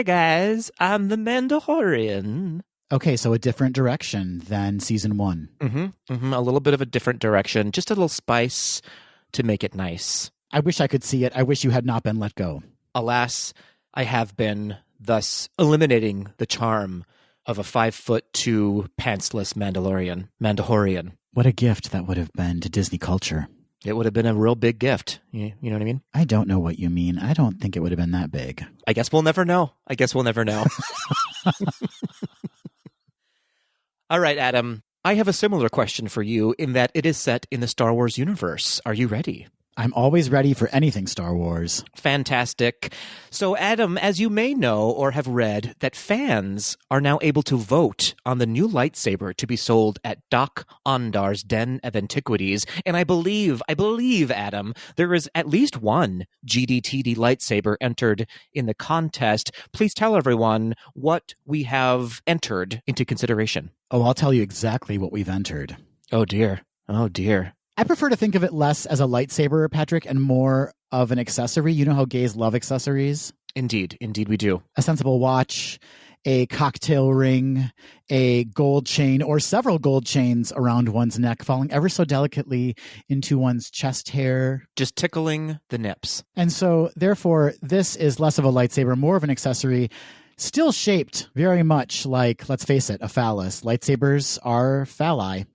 [SPEAKER 2] guys, I'm the Mandalorian.
[SPEAKER 1] Okay, so a different direction than season 1.
[SPEAKER 2] A little bit of a different direction. Just a little spice to make it nice.
[SPEAKER 1] I wish I could see it. I wish you had not been let go.
[SPEAKER 2] Alas, I have been, thus eliminating the charm of a 5'2" pantsless Mandahorian.
[SPEAKER 1] What a gift that would have been to Disney culture.
[SPEAKER 2] It would have been a real big gift. You know what I mean?
[SPEAKER 1] I don't know what you mean. I don't think it would have been that big.
[SPEAKER 2] I guess we'll never know. All right, Adam. I have a similar question for you in that it is set in the Star Wars universe. Are you ready?
[SPEAKER 1] I'm always ready for anything Star Wars.
[SPEAKER 2] Fantastic. So, Adam, as you may know or have read, that fans are now able to vote on the new lightsaber to be sold at Doc Ondar's Den of Antiquities. And I believe, Adam, there is at least one GDTD lightsaber entered in the contest. Please tell everyone what we have entered into consideration.
[SPEAKER 1] Oh, I'll tell you exactly what we've entered.
[SPEAKER 2] Oh, dear.
[SPEAKER 1] I prefer to think of it less as a lightsaber, Patrick, and more of an accessory. You know how gays love accessories?
[SPEAKER 2] Indeed we do.
[SPEAKER 1] A sensible watch, a cocktail ring, a gold chain, or several gold chains around one's neck, falling ever so delicately into one's chest hair.
[SPEAKER 2] Just tickling the nips.
[SPEAKER 1] And so, therefore, this is less of a lightsaber, more of an accessory, still shaped very much like, let's face it, a phallus. Lightsabers are phalli.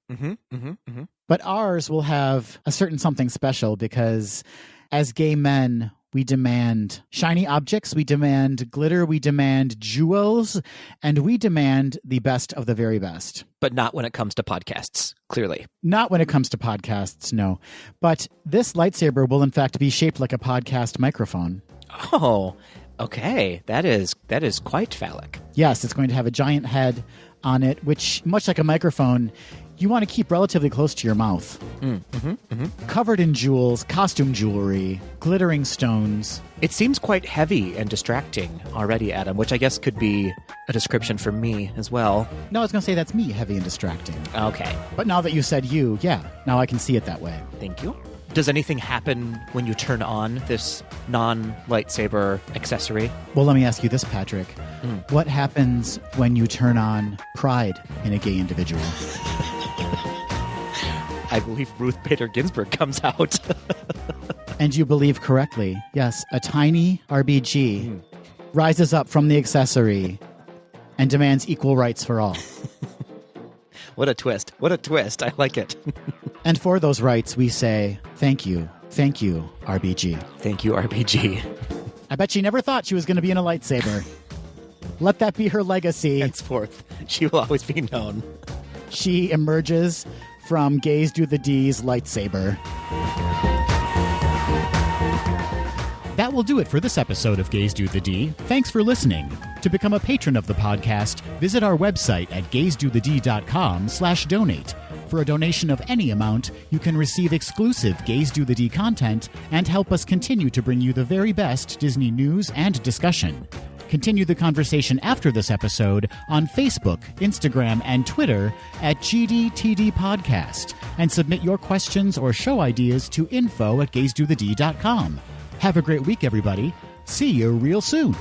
[SPEAKER 1] But ours will have a certain something special because as gay men, we demand shiny objects, we demand glitter, we demand jewels, and we demand the best of the very best.
[SPEAKER 2] But not when it comes to podcasts, clearly.
[SPEAKER 1] Not when it comes to podcasts, no. But this lightsaber will in fact be shaped like a podcast microphone.
[SPEAKER 2] Oh, okay. That is quite phallic.
[SPEAKER 1] Yes, it's going to have a giant head on it, which, much like a microphone, you want to keep relatively close to your mouth. Covered in jewels, costume jewelry, glittering stones.
[SPEAKER 2] It seems quite heavy and distracting already, Adam, which I guess could be a description for me as well.
[SPEAKER 1] No, I was going to say that's me, heavy and distracting.
[SPEAKER 2] Okay.
[SPEAKER 1] But now that you said you, yeah, now I can see it that way.
[SPEAKER 2] Thank you. Does anything happen when you turn on this non-lightsaber accessory?
[SPEAKER 1] Well, let me ask you this, Patrick. What happens when you turn on pride in a gay individual?
[SPEAKER 2] I believe Ruth Bader Ginsburg comes out.
[SPEAKER 1] And you believe correctly. Yes, a tiny RBG rises up from the accessory and demands equal rights for all.
[SPEAKER 2] What a twist. What a twist. I like it.
[SPEAKER 1] And for those rights, we say, thank you. Thank you, RBG.
[SPEAKER 2] Thank you, RBG.
[SPEAKER 1] I bet she never thought she was going to be in a lightsaber. Let that be her legacy.
[SPEAKER 2] Henceforth, she will always be known.
[SPEAKER 1] She emerges from Gays Do the D's lightsaber. That will do it for this episode of Gays Do the D. Thanks for listening. To become a patron of the podcast, visit our website at gaysdothed.com/donate. For a donation of any amount, you can receive exclusive Gays Do the D content and help us continue to bring you the very best Disney news and discussion. Continue the conversation after this episode on Facebook, Instagram, and Twitter at GDTD Podcast, and submit your questions or show ideas to info@gaysdothed.com. Have a great week, everybody. See you real soon.